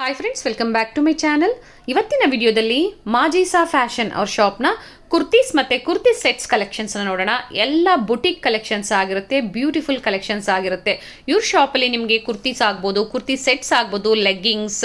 Hi friends, welcome back to my channel. ಇವತ್ತಿನ ವಿಡಿಯೋದಲ್ಲಿ Majisa fashion ಅವ್ರ ಶಾಪ್ನ ಕುರ್ತೀಸ್ ಮತ್ತು ಕುರ್ತಿ ಸೆಟ್ಸ್ ಕಲೆಕ್ಷನ್ಸ್ನ ನೋಡೋಣ. ಎಲ್ಲ ಬುಟಿಕ್ ಕಲೆಕ್ಷನ್ಸ್ ಆಗಿರುತ್ತೆ, ಬ್ಯೂಟಿಫುಲ್ ಕಲೆಕ್ಷನ್ಸ್ ಆಗಿರುತ್ತೆ. ಇವ್ರ ಶಾಪಲ್ಲಿ ನಿಮಗೆ ಕುರ್ತೀಸ್ ಆಗ್ಬೋದು, ಕುರ್ತಿ ಸೆಟ್ಸ್ ಆಗ್ಬೋದು, leggings,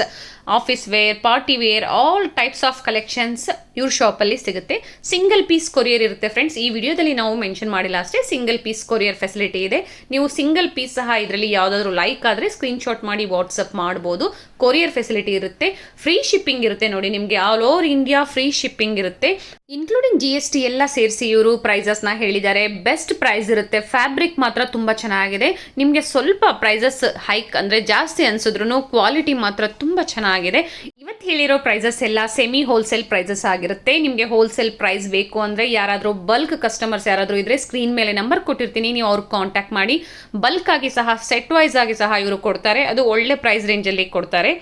office wear, party wear, all types of collections ಇವ್ರ ಶಾಪಲ್ಲಿ ಸಿಗುತ್ತೆ. ಸಿಂಗಲ್ ಪೀಸ್ ಕೊರಿಯರ್ ಇರುತ್ತೆ ಫ್ರೆಂಡ್ಸ್. ಈ ವಿಡಿಯೋದಲ್ಲಿ ನಾವು ಮೆನ್ಷನ್ ಮಾಡಿಲ್ಲ ಅಷ್ಟೇ, ಸಿಂಗಲ್ ಪೀಸ್ ಕೊರಿಯರ್ ಫೆಸಿಲಿಟಿ ಇದೆ. ನೀವು ಸಿಂಗಲ್ ಪೀಸ್ ಸಹ ಇದರಲ್ಲಿ ಯಾವುದಾದ್ರೂ ಲೈಕ್ ಆದರೆ ಸ್ಕ್ರೀನ್ಶಾಟ್ ಮಾಡಿ ವಾಟ್ಸಪ್ ಮಾಡ್ಬೋದು. ಕೊರಿಯರ್ ಫೆಸಿಲಿಟಿ ಇರುತ್ತೆ, ಫ್ರೀ ಶಿಪ್ಪಿಂಗ್ ಇರುತ್ತೆ. ನೋಡಿ, ನಿಮಗೆ all over India free shipping ಇರುತ್ತೆ, ಇನ್ಕ್ಲೂಡಿಂಗ್ GST ಎಲ್ಲ ಸೇರಿಸಿ ಇವರು ಪ್ರೈಸಸ್ನ ಹೇಳಿದ್ದಾರೆ. ಬೆಸ್ಟ್ ಪ್ರೈಸ್ ಇರುತ್ತೆ. ಫ್ಯಾಬ್ರಿಕ್ ಮಾತ್ರ ತುಂಬ ಚೆನ್ನಾಗಿದೆ. ನಿಮಗೆ ಸ್ವಲ್ಪ ಪ್ರೈಸಸ್ ಹೈಕ್ ಅಂದರೆ ಜಾಸ್ತಿ ಅನ್ಸಿದ್ರು ಕ್ವಾಲಿಟಿ ಮಾತ್ರ ತುಂಬ ಚೆನ್ನಾಗಿದೆ. ಇವತ್ತು ಹೇಳಿರೋ ಪ್ರೈಸಸ್ ಎಲ್ಲ ಸೆಮಿ ಹೋಲ್ಸೇಲ್ ಪ್ರೈಸಸ್ ಆಗಿರುತ್ತೆ. ನಿಮಗೆ ಹೋಲ್ಸೇಲ್ ಪ್ರೈಸ್ ಬೇಕು ಅಂದರೆ ಯಾರಾದರೂ ಬಲ್ಕ್ ಕಸ್ಟಮರ್ಸ್ ಯಾರಾದರೂ ಇದ್ದರೆ ಸ್ಕ್ರೀನ್ ಮೇಲೆ ನಂಬರ್ ಕೊಟ್ಟಿರ್ತೀನಿ, ನೀವು ಅವ್ರಿಗೆ ಕಾಂಟ್ಯಾಕ್ಟ್ ಮಾಡಿ. ಬಲ್ಕ್ ಆಗಿ ಸಹ ಸೆಟ್ ವೈಸ್ ಆಗಿ ಸಹ ಇವರು ಕೊಡ್ತಾರೆ. ಅದು ಒಳ್ಳೆ ಪ್ರೈಸ್ ರೇಂಜಲ್ಲಿ ಕೊಡ್ತಾರೆ.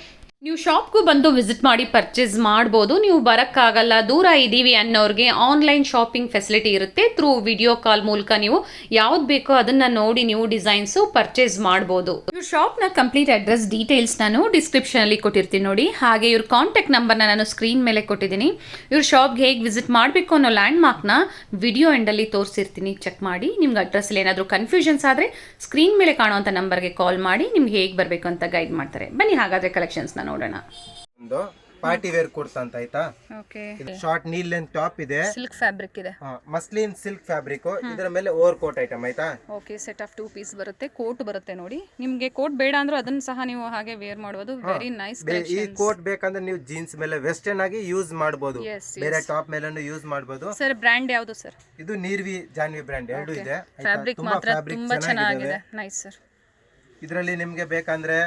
ನೀವು ಶಾಪ್ಗೂ ಬಂದು ವಿಸಿಟ್ ಮಾಡಿ ಪರ್ಚೇಸ್ ಮಾಡ್ಬೋದು. ನೀವು ಬರೋಕ್ಕಾಗಲ್ಲ, ದೂರ ಇದ್ದೀವಿ ಅನ್ನೋರಿಗೆ ಆನ್ಲೈನ್ ಶಾಪಿಂಗ್ ಫೆಸಿಲಿಟಿ ಇರುತ್ತೆ. ಥ್ರೂ ವಿಡಿಯೋ ಕಾಲ್ ಮೂಲಕ ನೀವು ಯಾವ್ದು ಬೇಕೋ ಅದನ್ನು ನೋಡಿ ನೀವು ಡಿಸೈನ್ಸು ಪರ್ಚೇಸ್ ಮಾಡ್ಬೋದು. ಇವ್ರ ಶಾಪ್ನ ಕಂಪ್ಲೀಟ್ ಅಡ್ರೆಸ್ ಡೀಟೇಲ್ಸ್ ನಾನು ಡಿಸ್ಕ್ರಿಪ್ಷನಲ್ಲಿ ಕೊಟ್ಟಿರ್ತೀನಿ ನೋಡಿ. ಹಾಗೆ ಇವ್ರ ಕಾಂಟ್ಯಾಕ್ಟ್ ನಂಬರ್ನ ನಾನು ಸ್ಕ್ರೀನ್ ಮೇಲೆ ಕೊಟ್ಟಿದ್ದೀನಿ. ಇವ್ರ ಶಾಪ್ಗೆ ಹೇಗೆ ವಿಸಿಟ್ ಮಾಡಬೇಕು ಅನ್ನೋ ಲ್ಯಾಂಡ್ ಮಾರ್ಕ್ನ ವಿಡಿಯೋ ಎಂಡಲ್ಲಿ ತೋರಿಸಿರ್ತೀನಿ, ಚೆಕ್ ಮಾಡಿ. ನಿಮ್ಗೆ ಅಡ್ರೆಸ್ಸಲ್ಲಿ ಏನಾದರೂ ಕನ್ಫ್ಯೂಷನ್ಸ್ ಆದರೆ ಸ್ಕ್ರೀನ್ ಮೇಲೆ ಕಾಣುವಂಥ ನಂಬರ್ಗೆ ಕಾಲ್ ಮಾಡಿ ನಿಮ್ಗೆ ಹೇಗೆ ಬರಬೇಕು ಅಂತ ಗೈಡ್ ಮಾಡ್ತಾರೆ. ಬನ್ನಿ ಹಾಗಾದರೆ ಕಲೆಕ್ಷನ್ಸ್ನ ನೋಡೋಣ. ಒಂದು ಪಾರ್ಟಿ ವೇರ್ ಕುರ್ತಾ ಅಂತ ಆಯ್ತಾ. ಇದು ಶಾರ್ಟ್ ನೀಲ್ ಲೆಂತ್ ಟಾಪ್ ಇದೆ, ಸಿಲ್ಕ್ ಫ್ಯಾಬ್ರಿಕ್ ಇದೆ, ಮಸ್ಲಿನ್ ಸಿಲ್ಕ್ ಫ್ಯಾಬ್ರಿಕ್. ಇದರ ಮೇಲೆ ಓವರ್ ಕೋಟ್ ಐಟಮ್ ಆಯ್ತಾ. ಓಕೆ, ಸೆಟ್ ಆಫ್ 2 ಪೀಸ್ ಬರುತ್ತೆ. ಕೋಟ್ ಬರುತ್ತೆ ನೋಡಿ. ನಿಮಗೆ ಕೋಟ್ ಬೇಡ ಅಂದ್ರೂ ಅದನ್ನ ಸಹ ನೀವು ಹಾಗೆ ವೇರ್ ಮಾಡಬಹುದು. ವೆರಿ ನೈಸ್ ಈ ಕೋಟ್ ಬೇಕಂದ್ರೆ ನೀವು ಜೀನ್ಸ್ ಮೇಲೆ ವೆಸ್ಟರ್ನ್ ಆಗಿ ಯೂಸ್ ಮಾಡಬಹುದು, ಬೇರೆ ಟಾಪ್ ಮೇಲೂ ಯೂಸ್ ಮಾಡಬಹುದು. ಸರ್, ಬ್ರ್ಯಾಂಡ್ ಯಾವುದು ಸರ್? ಇದು ನೀರ್ವಿ ಜಾನ್ವಿ ಬ್ರ್ಯಾಂಡ್ ಎರಡು ಇದೆ. ಫ್ಯಾಬ್ರಿಕ್ ಮಾತ್ರ ತುಂಬಾ ಚೆನ್ನಾಗಿದೆ. Nice sir. ಇದರಲ್ಲಿ ನಿಮಗೆ ಬೇಕಂದ್ರೆ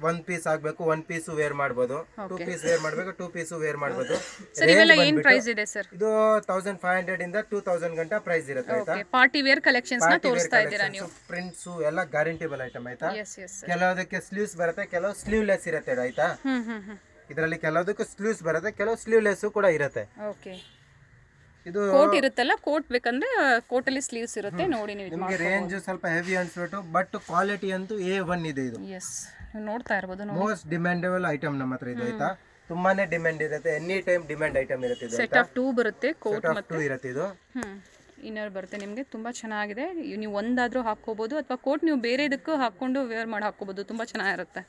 1 ಪೀಸ್ ಆಗಬೇಕು, 1 ಪೀಸ್ ವೇರ್ ಮಾಡಬಹುದು. 2 ಪೀಸ್ ವೇರ್ ಮಾಡಬೇಕು, 2 ಪೀಸ್ ವೇರ್ ಮಾಡಬಹುದು. ಸರ್, ಇವೆಲ್ಲ ಏನು ಪ್ರೈಸ್ ಇದೆ ಸರ್? ಇದು 1500 ಇಂದ 2000 ಗಂಟ ಪ್ರೈಸ್ ಇರುತ್ತೆ ಆಯ್ತಾ. ಪಾರ್ಟಿ ವೇರ್ ಕಲೆಕ್ಷನ್ಸ್ ನ ತೋರಿಸ್ತಾ ಇದ್ದೀರಾ ನೀವು. ಪ್ರಿಂಟ್ಸ್ ಎಲ್ಲ ಗ್ಯಾರಂಟಿಬಲ್ ಐಟಮ್ ಆಯ್ತಾ. ಕೆಲವದಕ್ಕೆ ಸ್ಲೀವ್ಸ್ ಬರುತ್ತೆ, ಕೆಲವು ಸ್ಲೀವ್ಲೆಸ್ ಇರುತ್ತೆ ಆಯ್ತಾ. ಇದರಲ್ಲಿ ಕೆಲವದಕ್ಕೆ ಸ್ಲೀವ್ಸ್ ಬರುತ್ತೆ, ಕೆಲವು ಸ್ಲೀವ್ಲೆಸ್ ಕೂಡ ಇರುತ್ತೆ. ಓಕೆ, ಇದು ಕೋಟ್ ಇರುತ್ತಲ್ಲ, ಕೋಟ್ ಬೇಕಂದ್ರೆ ಕೋಟ್ ಅಲ್ಲಿ ಸ್ಲೀವ್ಸ್ ಇರುತ್ತೆ ನೋಡಿ. ನೀವು ನಿಮಗೆ ರೇಂಜ್ ಸ್ವಲ್ಪ ಹೆವಿ ಅನ್ಸ್ಬಿಟ್ಟು, ಬಟ್ ಕ್ವಾಲಿಟಿ ಅಂತೂ A1 ಇದೆ. ಇದು ಎಸ್, ನೋಡ್ತಾ ಇರಬಹುದು. ಮೋಸ್ಟ್ ಡಿಮ್ಯಾಂಡಬಲ್ ಐಟಮ್ ನಮ್ಮ ಹತ್ರ ಇದು ಆಯ್ತಾ. ತುಂಬಾನೇ ಡಿಮ್ಯಾಂಡ್ ಇರುತ್ತೆ, ಎನಿ ಟೈಮ್ ಡಿಮ್ಯಾಂಡ್ ಐಟಮ್ ಇರುತ್ತೆ. ಇದು ಸೆಟ್ ಆಫ್ 2 ಬರುತ್ತೆ, ಕೋಟ್ ಮತ್ತೆ 2 ಇರುತ್ತೆ. ಇದು ಇನ್ನರ್ ಬರುತ್ತೆ ನಿಮಗೆ. ತುಂಬಾ ಚೆನ್ನಾಗಿದೆ. ನೀವು ಒಂದಾದ್ರೂ ಹಾಕೋಬಹುದು, ಅಥವಾ ಕೋಟ್ ನೀವು ಬೇರೆ ಇದಕ್ಕೂ ಹಾಕೊಂಡು ವೇರ್ ಮಾಡಿ ಹಾಕೋಬಹುದು. ತುಂಬಾ ಚೆನ್ನಾಗಿರುತ್ತೆ.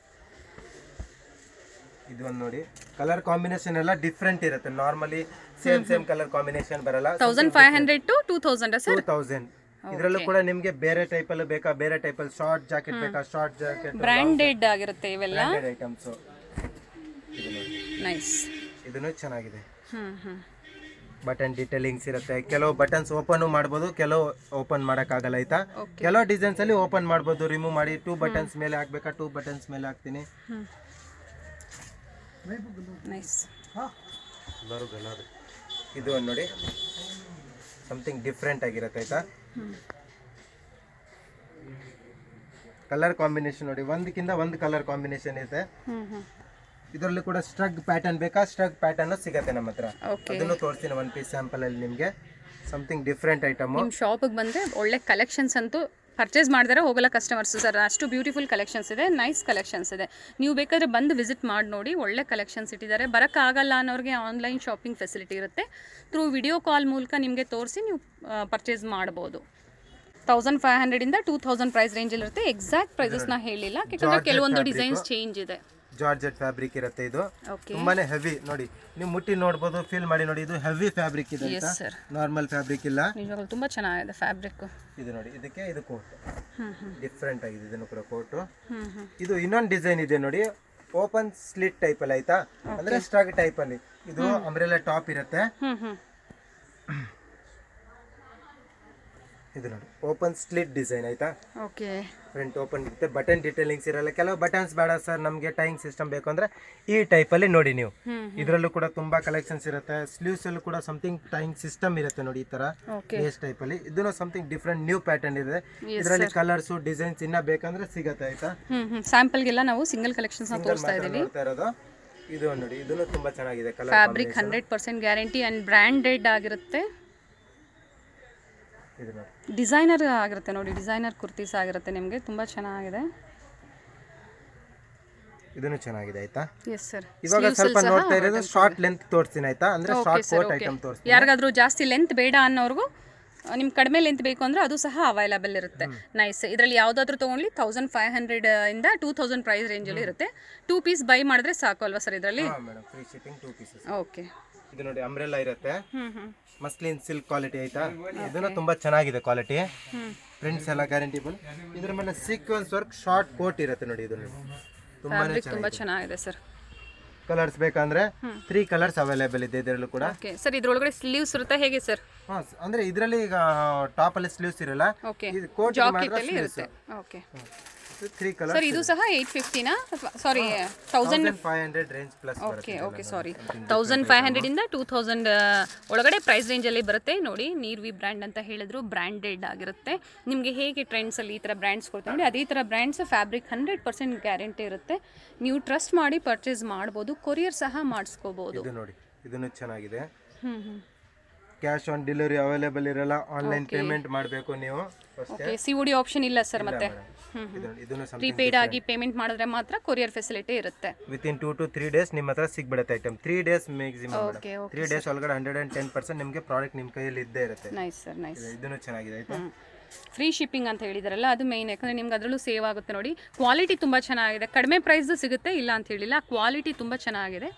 ಇದು ಒಂದು ನೋಡಿ, ಕಲರ್ ಕಾಂಬಿನೇಷನ್ ಎಲ್ಲ ಡಿಫ್ರೆಂಟ್ ಇರುತ್ತೆ. ನಾರ್ಮಲಿ ಸೇಮ್ ಕಲರ್ ಕಾಂಬಿನೇಷನ್ ಬರಲ್ಲ. 1500 to 2000 ಸರ್. 2000 ಇದರಲ್ಲೂ ಕೂಡ ನಿಮಗೆ ಬೇರೆ ಟೈಪ್ ಅಲ್ಲಿ ಬೇಕಾ, ಬೇರೆ ಟೈಪ್ ಅಲ್ಲಿ ಶಾರ್ಟ್ ಜಾಕೆಟ್ ಬೇಕಾ, ಶಾರ್ಟ್ ಜಾಕೆಟ್ ಬ್ರಾಂಡೆಡ್ ಆಗಿರುತ್ತೆ ಇವೆಲ್ಲ ಐಟಮ್ಸ್. ನೈಸ್. ಇದನ್ನು ಚೆನ್ನಾಗಿದೆ. ಬಟನ್ ಡೀಟೇಲಿಂಗ್ಸ್ ಇರುತ್ತೆ. ಕೆಲವು ಬಟನ್ಸ್ ಓಪನ್ ಮಾಡಬಹುದು, ಕೆಲವು ಓಪನ್ ಮಾಡಕ್ ಆಗಲ್ಲ ಆಯ್ತಾ. ಕೆಲವು ಡಿಸೈನ್ಸ್ ಅಲ್ಲಿ ಓಪನ್ ಮಾಡಬಹುದು, ರಿಮೂವ್ ಮಾಡಿ. 2 ಬಟನ್ಸ್ ಮೇಲೆ ಹಾಕ್ಬೇಕಾ, 2 ಬಟನ್ಸ್ ಮೇಲೆ ಹಾಕ್ತೀನಿ. ನೈಸ್. ಇದು ಒಂದು ನೋಡಿ, ಸಮಥಿಂಗ್ ಡಿಫ್ರೆಂಟ್ ಆಗಿರುತ್ತೆ ಆಯ್ತಾ. ಕಲರ್ ಕಾಂಬಿನೇಷನ್ ನೋಡಿ, ಒಂದಕ್ಕಿಂತ ಒಂದು ಕಲರ್ ಕಾಂಬಿನೇಷನ್ ಇದೆ. ಇದರಲ್ಲಿ ಕೂಡ ಸ್ಟ್ರಗ್ ಪ್ಯಾಟರ್ನ್ ಬೇಕಾ, ಸ್ಟ್ರಗ್ ಪ್ಯಾಟರ್ನ್ ಸಿಗತ್ತೆ ನಮ್ಮ ಹತ್ರ. ಅದನ್ನು ತೋರಿಸ್ತೀನಿ 1 ಪೀಸ್ ಸ್ಯಾಂಪಲ್ ಅಲ್ಲಿ ನಿಮಗೆ. Something different item. ನಿಮ್ಮ ಶಾಪಿಗೆ ಬಂದರೆ ಒಳ್ಳೆ ಕಲೆಕ್ಷನ್ಸ್ ಅಂತೂ ಪರ್ಚೇಸ್ ಮಾಡಿದರೆ ಹೋಗಲ್ಲ ಕಸ್ಟಮರ್ಸ್ ಸರ್. ಅಷ್ಟು ಬ್ಯೂಟಿಫುಲ್ ಕಲೆಕ್ಷನ್ಸ್ ಇದೆ, ನೈಸ್ ಕಲೆಕ್ಷನ್ಸ್ ಇದೆ. ನೀವು ಬೇಕಾದರೆ ಬಂದು ವಿಸಿಟ್ ಮಾಡಿ ನೋಡಿ. ಒಳ್ಳೆ ಕಲೆಕ್ಷನ್ಸ್ ಇಟ್ಟಿದ್ದಾರೆ. ಬರೋಕ್ಕಾಗಲ್ಲ ಅನ್ನೋರಿಗೆ ಆನ್ಲೈನ್ ಶಾಪಿಂಗ್ ಫೆಸಿಲಿಟಿ ಇರುತ್ತೆ. ಥ್ರೂ ವಿಡಿಯೋ ಕಾಲ್ ಮೂಲಕ ನಿಮಗೆ ತೋರಿಸಿ ನೀವು ಪರ್ಚೇಸ್ ಮಾಡ್ಬೋದು. 1500 ಇಂದ 2000 ಪ್ರೈಸ್ ರೇಂಜಲ್ಲಿ ಇರುತ್ತೆ. ಎಕ್ಸಾಕ್ಟ್ ಪ್ರೈಸಸ್ನ ಹೇಳಿಲ್ಲ, ಯಾಕಂದರೆ ಕೆಲವೊಂದು ಡಿಸೈನ್ಸ್ ಚೇಂಜ್ ಇದೆ. ಜಾರ್ಜೆಟ್ ಫ್ಯಾಬ್ರಿಕ್ ಇರುತ್ತೆ. ಇದು ತುಂಬಾನೇ ಹೆವಿ ನೋಡಿ, ನೀವು ಮುಟ್ಟಿ ನೋಡ್ಬೋದು, ಫೀಲ್ ಮಾಡಿ ನೋಡಿ. ಇದು ಹೆವಿ ಫ್ಯಾಬ್ರಿಕ್ ಇದೆ, ನಾರ್ಮಲ್ ಫ್ಯಾಬ್ರಿಕ್ ಇಲ್ಲ. ನಿಜವಾಗ್ಲೂ ತುಂಬಾ ಚೆನ್ನಾಗಿದೆ ಫ್ಯಾಬ್ರಿಕ್. ಇದು ನೋಡಿ, ಇದಕ್ಕೆ ಇದು ಕೋಟ್ ಡಿಫ್ರೆಂಟ್ ಆಗಿದೆ. ಇದನ್ನು ಕೂಡ ಕೋಟ್. ಇದು ಇನ್ನೊಂದು ಡಿಸೈನ್ ಇದೆ ನೋಡಿ, ಓಪನ್ ಸ್ಲಿಟ್ ಟೈಪ್ ಅಲ್ಲಿ ಆಯ್ತಾ, ಅಂದ್ರೆ ಸ್ಟ್ರಗ್ ಟೈಪ್ ಅಲ್ಲಿ. ಇದು ಅಂಬ್ರೆಲಾ ಟಾಪ್ ಇರುತ್ತೆ. ಇದು ನೋಡಿ, ಓಪನ್ ಸ್ಲಿಟ್ ಡಿಸೈನ್ ಆಯ್ತಾ. ಓಕೆ, ಫ್ರಂಟ್ ಓಪನ್ ಇರುತ್ತೆ, ಬಟನ್ ಡೀಟೇಲಿಂಗ್ಸ್ ಇರಲ್ಲ. ಕೆಲವು ಬಟನ್ಸ್ ಬೇಡ ಸರ್ ನಮಗೆ ಟೈಯಿಂಗ್ ಸಿಸ್ಟಮ್ ಬೇಕು ಅಂದ್ರೆ ಈ ಟೈಪ್ ಅಲ್ಲಿ ನೋಡಿ ನೀವು. ಇದರಲ್ಲೂ ಕೂಡ ತುಂಬಾ ಕಲೆಕ್ಷನ್ಸ್ ಇರುತ್ತೆ. ಸ್ಲೀವ್ಸ್ ಅಲ್ಲೂ ಕೂಡ ಸಮಥಿಂಗ್ ಟೈಯಿಂಗ್ ಸಿಸ್ಟಮ್ ಇರುತ್ತೆ ನೋಡಿ, ಈ ತರ ಲೇಸ್ ಟೈಪ್ ಅಲ್ಲಿ. ಇದನ್ನು ಸಮಥಿಂಗ್ ಡಿಫ್ರೆಂಟ್ ನ್ಯೂ ಪ್ಯಾಟರ್ನ್ ಇದೆ. ಇದರಲ್ಲಿ ಕಲರ್ಸ್ ಡಿಸೈನ್ಸ್ ಇನ್ನ ಬೇಕಂದ್ರೆ ಸಿಗತ್ತೆ ಆಯ್ತಾ. ಸ್ಯಾಂಪಲ್ ಗೆಲ್ಲ ನಾವು ಸಿಂಗಲ್ ಕಲೆಕ್ಷನ್ಸ್ ತೋರಿಸ್ತಾ ಇದೀವಿ. ಇದು ನೋಡಿ, ಇದನ್ನು ತುಂಬಾ ಚೆನ್ನಾಗಿದೆ. Colour fabric 100% guarantee and branded ಆಗಿರುತ್ತೆ. ಡಿಸೈನರ್ ಆಗಿರುತ್ತೆ ನೋಡಿ, ಡಿಸೈನರ್ ಕುರ್ತೀಸ್ ಆಗಿರುತ್ತೆ ನಿಮಗೆ. ತುಂಬ ಚೆನ್ನಾಗಿದೆ. ಇದನ್ನು ಚೆನ್ನಾಗಿದೆ ಆಯ್ತಾ. Yes sir. ಇವಾಗ ಸ್ವಲ್ಪ ನೋಡ್ತಾ ಇರೋದು ಶಾರ್ಟ್ ಲೆಂತ್ ತೋರಿಸ್ತೀನಿ ಆಯ್ತಾ, ಅಂದ್ರೆ ಶಾರ್ಟ್ ಕೋಟ್ ಐಟಮ್ ತೋರಿಸ್ತೀನಿ. ಯಾರಿಗಾದ್ರೂ ಜಾಸ್ತಿ ಲೆಂತ್ ಬೇಡ ಅನ್ನೋರ್ಗೂ ನಿಮ್ಗೆ ಕಡಿಮೆ ಲೆಂತ್ ಬೇಕು ಅಂದರೆ ಅದು ಸಹ ಅವೈಲಬಲ್ ಇರುತ್ತೆ. ನೈಸ್. ಇದರಲ್ಲಿ ಯಾವುದಾದ್ರೂ ತೊಗೊಂಡ್ಲಿ 1500 ಇಂದ 2000 ಪ್ರೈಸ್ ರೇಂಜಲ್ಲಿ ಇರುತ್ತೆ. 2 ಪೀಸ್ ಬೈ ಮಾಡಿದ್ರೆ ಸಾಕು ಅಲ್ವಾ ಸರ್ ಇದರಲ್ಲಿ? Madam free shipping 2 pieces. Okay. ಇದು ನೋಡಿ ಅಂಬ್ರೆಲ್ಲಾ ಇರುತ್ತೆ, ಮಸ್ಲಿನ್ ಸಿಲ್ಕ್ ಕ್ವಾಲಿಟಿ ಆಯ್ತಾ. ಇದನ್ನು ತುಂಬಾ ಚೆನ್ನಾಗಿದೆ ಕ್ವಾಲಿಟಿ, ಪ್ರಿಂಟ್ಸ್ ಎಲ್ಲ ಗ್ಯಾರಂಟಿಬಲ್. ಇದ್ರ ಮೇಲೆ ಸೀಕ್ವೆನ್ಸ್ ವರ್ಕ್ ಶಾರ್ಟ್ ಕೋಟ್ ಇರುತ್ತೆ ನೋಡಿ. ಇದು ತುಂಬಾ ಚೆನ್ನಾಗಿದೆ ಸರ್. ಕಲರ್ಸ್ ಬೇಕಂದ್ರೆ 3 ಕಲರ್ಸ್ ಅವೈಲೇಬಲ್ ಇದೆ ಇದರಲ್ಲೂ ಕೂಡ. Okay sir. ಇದ್ರೊಳಗಡೆ ಸ್ಲೀವ್ಸ್ ಇರುತ್ತೆ ಹೇಗೆ ಸರ್? ಅಂದ್ರೆ ಇದರಲ್ಲಿ ಈಗ ಟಾಪ್ ಅಲ್ಲಿ ಸ್ಲೀವ್ಸ್ ಇರಲ್ಲ, ಇದು ಕೋಟ್ ಜಾಕೆಟ್ ಅಲ್ಲಿ ಇರುತ್ತೆ. Okay 3 colours sir. ಇದು ಸಹ 850 ನಾ? ಸಾರಿ 1500 ರೇಂಜ್ ಪ್ಲಸ್. ಓಕೆ ಸಾರಿ 1500 ಇಂದ 2000 ಒಳಗಡೆ ಪ್ರೈಸ್ ರೇಂಜಲ್ಲಿ ಬರುತ್ತೆ. ನೋಡಿ ನೀರ್ವಿ ಬ್ರ್ಯಾಂಡ್ ಅಂತ ಹೇಳಿದ್ರು, ಬ್ರ್ಯಾಂಡೆಡ್ ಆಗಿರುತ್ತೆ. ನಿಮಗೆ ಹೇಗೆ ಟ್ರೆಂಡ್ಸಲ್ಲಿ ಈ ಥರ ಬ್ರ್ಯಾಂಡ್ಸ್ ಕೊಡ್ತಾರೆ ನೋಡಿ, ಅದೇ ಥರ ಬ್ರ್ಯಾಂಡ್ಸ್ ಫ್ಯಾಬ್ರಿಕ್ 100% ಗ್ಯಾರಂಟಿ ಇರುತ್ತೆ. ನೀವು ಟ್ರಸ್ಟ್ ಮಾಡಿ ಪರ್ಚೇಸ್ ಮಾಡ್ಬೋದು, ಕೊರಿಯರ್ ಸಹ ಮಾಡಿಸ್ಕೋಬೋದು. ಇದು ನೋಡಿ ಇದನ್ನು ಚೆನ್ನಾಗಿದೆ. ಕ್ಯಾಶ್ ಆನ್ ಡೆಲಿವರಿ ಅವೈಲೇಬಲ್ ಇರಲ್ಲ, ಆನ್ಲೈನ್ ಪೇಮೆಂಟ್ ಮಾಡಬೇಕು ನೀವು. ಓಕೆ COD ಆಪ್ಷನ್ ಇಲ್ಲ ಸರ್. ಮತ್ತೆ ಪ್ರೀಪೇಯ್ಡ್ ಆಗಿ ಪೇಮೆಂಟ್ ಮಾಡಿದ್ರೆ ಮಾತ್ರ ಕೊರಿಯರ್ ಫೆಸಿಲಿಟಿ ಇರುತ್ತೆ. ವಿತಿನ್ 2 to 3 ಡೇಸ್ ನಿಮ್ಮ ಹತ್ರ ಸಿಗ್ಬಿಡುತ್ತೆ ಐಟಮ್. 3 days maximum. 3 ಡೇಸ್ ಒಳಗಡೆ 110% ನಿಮಗೆ ಪ್ರಾಡಕ್ಟ್ ನಿಮ್ಮ ಕೈಯಲ್ಲಿ ಇದ್ದೇ ಇರುತ್ತೆ. Nice sir, nice. ಇದನ್ನು ಚೆನ್ನಾಗಿದೆ ಆಯ್ತಾ. ಫ್ರೀ ಶಿಪ್ಪಿಂಗ್ ಅಂತ ಹೇಳಿದಾರಲ್ಲ, ಅದು ಮೇನ್. ಯಾಕಂದರೆ ನಿಮ್ಗೆ ಅದರಲ್ಲೂ ಸೇವ್ ಆಗುತ್ತೆ. ನೋಡಿ ಕ್ವಾಲಿಟಿ ತುಂಬ ಚೆನ್ನಾಗಿದೆ, ಕಡಿಮೆ ಪ್ರೈಸ್ ಸಿಗುತ್ತೆ, ಇಲ್ಲ ಅಂತ ಹೇಳಿಲ್ಲ. ಕ್ವಾಲಿಟಿ ತುಂಬ ಚೆನ್ನಾಗಿದೆ.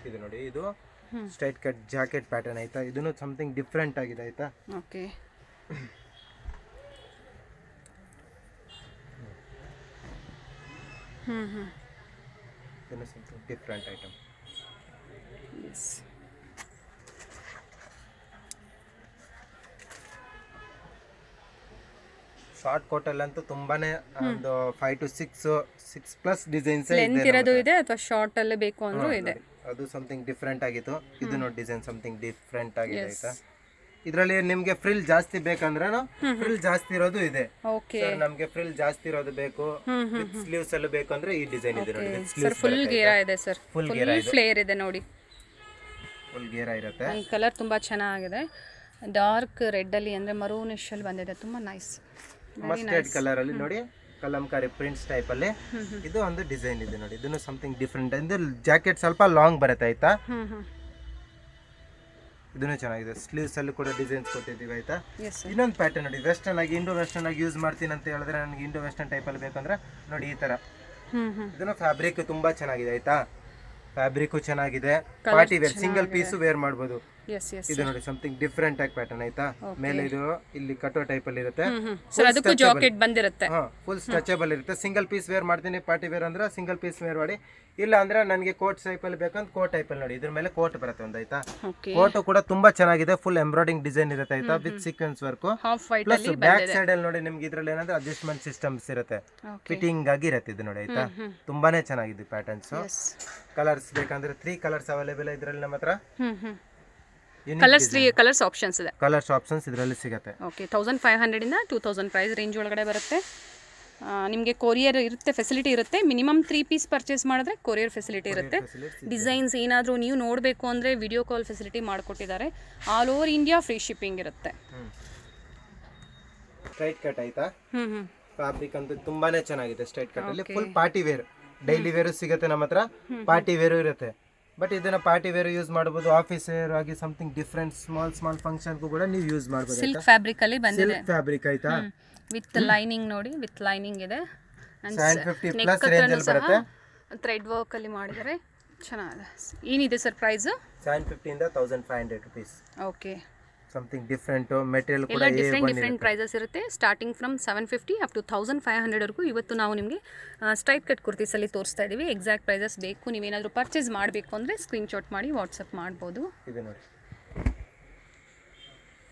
ಇದು ನೋಡಿ, ಇದು ಸ್ಟ್ರೈಟ್ ಕಟ್ ಜಾಕೆಟ್ ಪ್ಯಾಟರ್ನ್ ಆಯ್ತಾ. ಇದನ್ನು ಸಮಥಿಂಗ್ ಡಿಫ್ರೆಂಟ್ ಆಗಿದೆ ಆಯ್ತಾ. ಓಕೆ. ಇದನ್ನು something different item. Short coat ಅಲ್ಲಂತೂ ತುಂಬಾನೇ ಒಂದು 5 to 6 ಪ್ಲಸ್ ಡಿಸೈನ್ಸ್ ಲೆಂತ್ ಇರೋದು ಇದೆ, ಅಥವಾ ಶಾರ್ಟ್ ಅಲ್ಲಿ ಬೇಕು ಅಂದ್ರೂ ಇದೆ. ಅದು ಸಮಥಿಂಗ್ ಡಿಫ್ರೆಂಟ್ ಆಗಿತ್ತು. ಇದು ನೋಡಿ ಡಿಸೈನ್ ಸಮಥಿಂಗ್ ಡಿಫ್ರೆಂಟ್ ಆಗಿದೆ ಆಯ್ತಾ. ಇದರಲ್ಲಿ ನಿಮಗೆ ಫ್ರಿಲ್ ಜಾಸ್ತಿ ಬೇಕಂದ್ರೆ ಫ್ರಿಲ್ ಜಾಸ್ತಿ ಇರೋದು ಇದೆ. ಸರ್ ನಮಗೆ ಫ್ರಿಲ್ ಜಾಸ್ತಿ ಇರೋದು ಬೇಕು, ವಿತ್ ಸ್ಲೀವ್ಸ್ ಎಲ್ಲ ಬೇಕು ಅಂದ್ರೆ ಈ ಡಿಸೈನ್ ಇದೆ ನೋಡಿ. ಸರ್ ಫುಲ್ ಗೇರಾ ಇದೆ ಸರ್, ಫುಲ್ ಫ್ಲೇರ್ ಇದೆ ನೋಡಿ, ಫುಲ್ ಗೇರಾ ಇರುತ್ತೆ. ಈ ಕಲರ್ ತುಂಬಾ ಚೆನ್ನಾಗಿದೆ. ಡಾರ್ಕ್ ರೆಡ್ ಅಲ್ಲಿ ಅಂದ್ರೆ ಮರೂನಿಶ್ ಅಲ್ಲಿ ಬಂದಿದೆ, ತುಂಬಾ ನೈಸ್. ಮಸ್ಟರ್ಡ್ ಕಲರ್ ಅಲ್ಲಿ ನೋಡಿ, ಕಲಂಕಾರಿ ಪ್ರಿಂಟ್ಸ್ ಟೈಪ್ ಅಲ್ಲಿ ಇದು ಒಂದು ಡಿಸೈನ್ ಇದೆ ನೋಡಿ. ಇದನ್ನು ಸಮಥಿಂಗ್ ಡಿಫ್ರೆಂಟ್. ಇದು ಜಾಕೆಟ್ ಸ್ವಲ್ಪ ಲಾಂಗ್ ಬರುತ್ತೆ ಆಯ್ತಾ. ಇದನ್ನು ಚೆನ್ನಾಗಿದೆ. ಸ್ಲೀವ್ಸ್ ಅಲ್ಲಿ ಕೂಡ ಡಿಸೈನ್ಸ್ ಕೊಟ್ಟಿದ್ದೀವಿ ಆಯ್ತಾ. ಇನ್ನೊಂದು ಪ್ಯಾಟರ್ನ್ ನೋಡಿ, ವೆಸ್ಟರ್ನ್ ಆಗಿ ಇಂಡೋ ವೆಸ್ಟರ್ನ್ ಆಗಿ ಯೂಸ್ ಮಾಡ್ತೀನಿ ಅಂತ ಹೇಳಿದ್ರೆ ನನಗೆ ಇಂಡೋ ವೆಸ್ಟರ್ನ್ ಟೈಪ್ ಅಲ್ಲಿ ಬೇಕಂದ್ರೆ ನೋಡಿ ಈ ತರ. ಇದನ್ನು ಫ್ಯಾಬ್ರಿಕ್ ತುಂಬಾ ಚೆನ್ನಾಗಿದೆ ಆಯ್ತಾ. ಫ್ಯಾಬ್ರಿಕ್ ಚೆನ್ನಾಗಿದೆ, party wear single piece wear ಮಾಡಬಹುದು. ಇದು ನೋಡಿ ಸಮಥಿಂಗ್ ಡಿಫ್ರೆಂಟ್ ಆಗಿ ಪ್ಯಾಟರ್ನ್ ಆಯ್ತಾ. ಮೇಲೆ ಇದು ಇಲ್ಲಿ ಕಟೋ ಟೈಪ್ ಅಲ್ಲಿ ಇರುತ್ತೆ, ಜಾಕೆಟ್ ಬಂದಿರುತ್ತೆ, ಫುಲ್ ಸ್ಟ್ರೆಚಬಲ್ ಇರುತ್ತೆ. ಸಿಂಗಲ್ ಪೀಸ್ ವೇರ್ ಮಾಡ್ತೀನಿ ಪಾರ್ಟಿ ವೇರ್ ಅಂದ್ರೆ ಸಿಂಗಲ್ ಪೀಸ್ ವೇರ್ ಮಾಡಿ, ಇಲ್ಲ ಅಂದ್ರೆ ನನಗೆ ಕೋಟ್ ಟೈಪ್ ಅಲ್ಲಿ ಬೇಕಂತ ಕೋಟ್ ಟೈಪ್ ಅಲ್ಲಿ ನೋಡಿ. ಇದ್ರ ಮೇಲೆ ಕೋಟ್ ಬರುತ್ತೆ ಒಂದು ಆಯ್ತಾ. ಕೋಟ್ ಕೂಡ ತುಂಬಾ ಚೆನ್ನಾಗಿದೆ, ಫುಲ್ ಎಂಬ್ರಾಯ್ಡಿಂಗ್ ಡಿಸೈನ್ ಇರುತ್ತೆ ಆಯ್ತಾ, with sequence work. Plus back side ಅಲ್ಲಿ ನೋಡಿ ನಿಮ್ಗೆ ಇದ್ರಲ್ಲಿ ಏನಂದ್ರೆ ಅಡ್ಜಸ್ಟ್ಮೆಂಟ್ ಸಿಸ್ಟಮ್ಸ್ ಇರುತ್ತೆ, ಫಿಟ್ಟಿಂಗ್ ಆಗಿ ಇರುತ್ತೆ ಇದು ನೋಡಿ ಆಯ್ತಾ. ತುಂಬಾನೇ ಚೆನ್ನಾಗಿದೆ ಪ್ಯಾಟರ್ನ್ಸ್. ಕಲರ್ಸ್ ಬೇಕಂದ್ರೆ 3 ಕಲರ್ಸ್ ಅವೈಲೇಬಲ್ ಇದ್ರಲ್ಲಿ ನಮ್ಮ ಹತ್ರ. ಕಲರ್ಸ್ ಆಪ್ಷನ್ಸ್ ಇದೆ, ಕಲರ್ಸ್ ಆಪ್ಷನ್ಸ್ ಇದರಲ್ಲಿ ಸಿಗುತ್ತೆ. ಓಕೆ 1500 ಇಂದ 2000 ಪ್ರೈಸ್ ರೇಂಜ್ ಒಳಗಡೆ ಬರುತ್ತೆ. ನಿಮಗೆ ಕೊರಿಯರ್ ಇರುತ್ತೆ, ಫೆಸಿಲಿಟಿ ಇರುತ್ತೆ. ಮಿನಿಮಮ್ 3 ಪೀಸ್ ಪರ್ಚೇಸ್ ಮಾಡಿದ್ರೆ ಕೊರಿಯರ್ ಫೆಸಿಲಿಟಿ ಇರುತ್ತೆ. ಡಿಸೈನ್ಸ್ ಏನಾದರೂ ನೀವು ನೋಡಬೇಕು ಅಂದರೆ ವಿಡಿಯೋ ಕಾಲ್ ಫೆಸಿಲಿಟಿ ಮಾಡಿಕೊಟ್ಟಿದ್ದಾರೆ. All over India free shipping ಇರುತ್ತೆ. ಸ್ಟ್ರೈಟ್ ಕಟ್ ಆಯ್ತಾ. ಫ್ಯಾಬ್ರಿಕ್ ಅಂತೂ ತುಂಬಾನೇ ಚೆನ್ನಾಗಿದೆ. ಸ್ಟ್ರೈಟ್ ಕಟ್ ಅಲ್ಲಿ full party wear, daily wear ಸಿಗುತ್ತೆ ನಮ್ಮ ಹತ್ರ, ಪಾರ್ಟಿ ವೇರು ಇರುತ್ತೆ. ಬಟ್ ಇದನ್ನ ಪಾರ್ಟಿ ವೇರ್ ಯೂಸ್ ಮಾಡಬಹುದು, ಆಫೀಸ್ ವೇರ್ ಆಗಿ ಸಮಥಿಂಗ್ ಡಿಫ್ರೆಂಟ್ ಸ್ಮಾಲ್ ಫಂಕ್ಷನ್ಗೂ ಕೂಡ ನೀವು ಯೂಸ್ ಮಾಡಬಹುದು. ಸಿಲ್ಕ್ ಫ್ಯಾಬ್ರಿಕ್ ಅಲ್ಲಿ ಬಂದಿದೆ, ಸಿಲ್ಕ್ ಫ್ಯಾಬ್ರಿಕ್ ಆಯ್ತಾ. ವಿತ್ ಲೈನಿಂಗ್ ನೋಡಿ, ವಿತ್ ಲೈನಿಂಗ್ ಇದೆ. 750 ಪ್ಲಸ್ ರೇಂಜ್ ಅಲ್ಲಿ ಬರುತ್ತೆ. ಥ್ರೆಡ್ ವರ್ಕ್ ಅಲ್ಲಿ ಮಾಡಿದರೆ ಚೆನ್ನಾಗಿದೆ. ಏನಿದೆ ಸರ್ ಪ್ರೈಸ್? 750 ಇಂದ 1500 rupees. Okay, something different material ಕೂಡ ಡಿಫ್ರೆಂಟ್ ಪ್ರೈಸಸ್ ಇರುತ್ತೆ. ಸ್ಟಾರ್ಟಿಂಗ್ ಫ್ರಮ್ 750 ಅಪ್ ಟು 1500 ವರೆಗೂ ಇವತ್ತು ನಾವು ನಿಮಗೆ ಸ್ಟ್ರೈಟ್ ಕಟ್ ಕುರ್ತೀಸಲ್ಲಿ ತೋರಿಸ್ತಾ ಇದ್ದೀವಿ. ಎಕ್ಸಾಕ್ಟ್ ಪ್ರೈಸಸ್ ಬೇಕು, ನೀವೇನಾದರೂ ಪರ್ಚೇಸ್ ಮಾಡಬೇಕು ಅಂದರೆ ಸ್ಕ್ರೀನ್ಶಾಟ್ ಮಾಡಿ ವಾಟ್ಸಪ್ ಮಾಡ್ಬೋದು. ಇದು ನೋಡಿ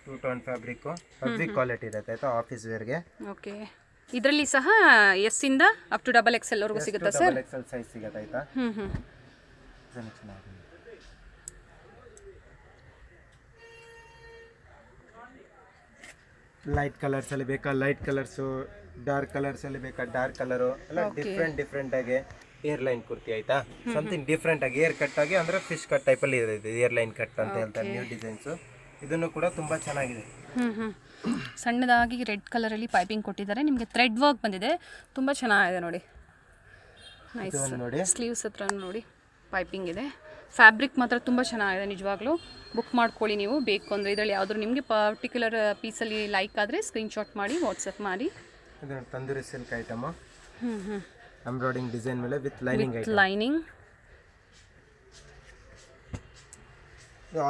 2 ಟೋನ್ ಫ್ಯಾಬ್ರಿಕ್ ಕ್ವಾಲಿಟಿ ಇರುತ್ತೆ ಆಯ್ತಾ, ಆಫೀಸ್ ವೇರ್ಗೆ. ಓಕೆ, ಇದರಲ್ಲಿ ಸಹ ಎಸ್ ಇಂದ ಅಪ್ ಟು XXL ವರೆಗೂ ಸಿಗುತ್ತೆ ಸರ್. XXL ಸೈಜ್ ಸಿಗುತ್ತೆ ಆಯ್ತಾ. ಲೈಟ್ ಕಲರ್ಸ್ ಅಲ್ಲಿ ಬೇಕಾ ಲೈಟ್ ಕಲರ್ಸು, ಡಾರ್ಕ್ ಕಲರ್ಸ್ ಅಲ್ಲಿ ಬೇಕಾ ಡಾರ್ಕ್ ಕಲರು, ಎಲ್ಲ ಡಿಫ್ರೆಂಟ್ ಆಗಿ ಏರ್ ಲೈನ್ ಕುರ್ತಿ ಆಯ್ತಾ. ಸಮಥಿಂಗ್ ಡಿಫ್ರೆಂಟ್ ಆಗಿ ಏರ್ ಕಟ್ ಆಗಿ ಅಂದ್ರೆ ಫಿಶ್ ಕಟ್ ಟೈಪ್ ಅಲ್ಲಿ ಇದೆ, ಏರ್ ಲೈನ್ ಕಟ್ ಅಂತ ಹೇಳ್ತಾರೆ ನ್ಯೂ ಡಿಸೈನ್ಸ್. ಇದನ್ನು ಕೂಡ ತುಂಬಾ ಚೆನ್ನಾಗಿದೆ. ಸಣ್ಣದಾಗಿ ರೆಡ್ ಕಲರ್ ಅಲ್ಲಿ ಪೈಪಿಂಗ್ ಕೊಟ್ಟಿದ್ದಾರೆ. ನಿಮಗೆ ಥ್ರೆಡ್ ವರ್ಕ್ ಬಂದಿದೆ, ತುಂಬಾ ಚೆನ್ನಾಗಿದೆ ನೋಡಿ. ನೈಸ್. ಇದು ನೋಡಿ ಸ್ಲೀವ್ಸ್ ಹತ್ರ ನೋಡಿ ಪೈಪಿಂಗ್ ಇದೆ. ಫ್ಯಾಬ್ರಿಕ್ ಮಾತ್ರ ತುಂಬ ಚೆನ್ನಾಗಿದೆ ನಿಜವಾಗ್ಲೂ. ಬುಕ್ ಮಾಡ್ಕೊಳ್ಳಿ ನೀವು ಬೇಕು ಅಂದರೆ. ಇದರಲ್ಲಿ ಯಾವ್ದಾದ್ರು ನಿಮಗೆ ಪರ್ಟಿಕ್ಯುಲರ್ ಪೀಸಲ್ಲಿ ಲೈಕ್ ಆದರೆ ಸ್ಕ್ರೀನ್ಶಾಟ್ ಮಾಡಿ ವಾಟ್ಸಪ್ ಮಾಡಿ. ಇದು ತಂದೂರಿ ಸಿಲ್ಕ್ ಐಟಮ್, ಹ್ಞೂ ಎಂಬ್ರಾಯ್ಡಿಂಗ್ ಡಿಸೈನ್ ಮೇಲೆ with lining item. Lining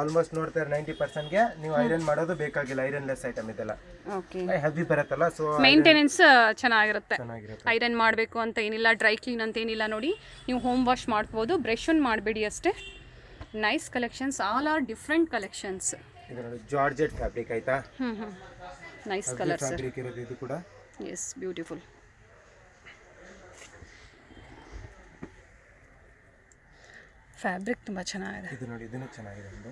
almost ನೋಡ್ತಾ 90%ಗೆ ನೀವು ಐರನ್ ಮಾಡೋದು ಬೇಕಾಗಿಲ್ಲ. ಐರನ್ಲೆಸ್ ಐಟಮ್ ಇದೆಲ್ಲ. ಓಕೆ. ಹೆವಿ ಬರುತ್ತಲ್ಲ, ಸೊ ಮೇಂಟೆನೆನ್ಸ್ ಚೆನ್ನಾಗಿರುತ್ತೆ. ಚೆನ್ನಾಗಿರುತ್ತೆ. ಐರನ್ ಮಾಡಬೇಕು ಅಂತ ಏನಿಲ್ಲ, ಡ್ರೈ ಕ್ಲೀನ್ ಅಂತ ಏನಿಲ್ಲ. ನೋಡಿ ನೀವು ಹೋಮ್ ವಾಶ್ ಮಾಡ್ಬೋದು, ಬ್ರಷ್ ಆನ್ ಮಾಡಬೇಡಿ ಅಷ್ಟೇ. Nice collections, all are different collections. ಇದು ನೋಡಿ ಜಾರ್ಜೆಟ್ ಫ್ಯಾಬ್ರಿಕ್ ಆಯ್ತಾ. Nice colours. ಫ್ಯಾಬ್ರಿಕ್ ಇರೋದು ಇದು ಕೂಡ. S, beautiful. ಫ್ಯಾಬ್ರಿಕ್ ತುಂಬ ಚೆನ್ನಾಗಿದೆ. ಇದು ನೋಡಿ ಇದನ್ನು ಚೆನ್ನಾಗಿದೆ. ಒಂದು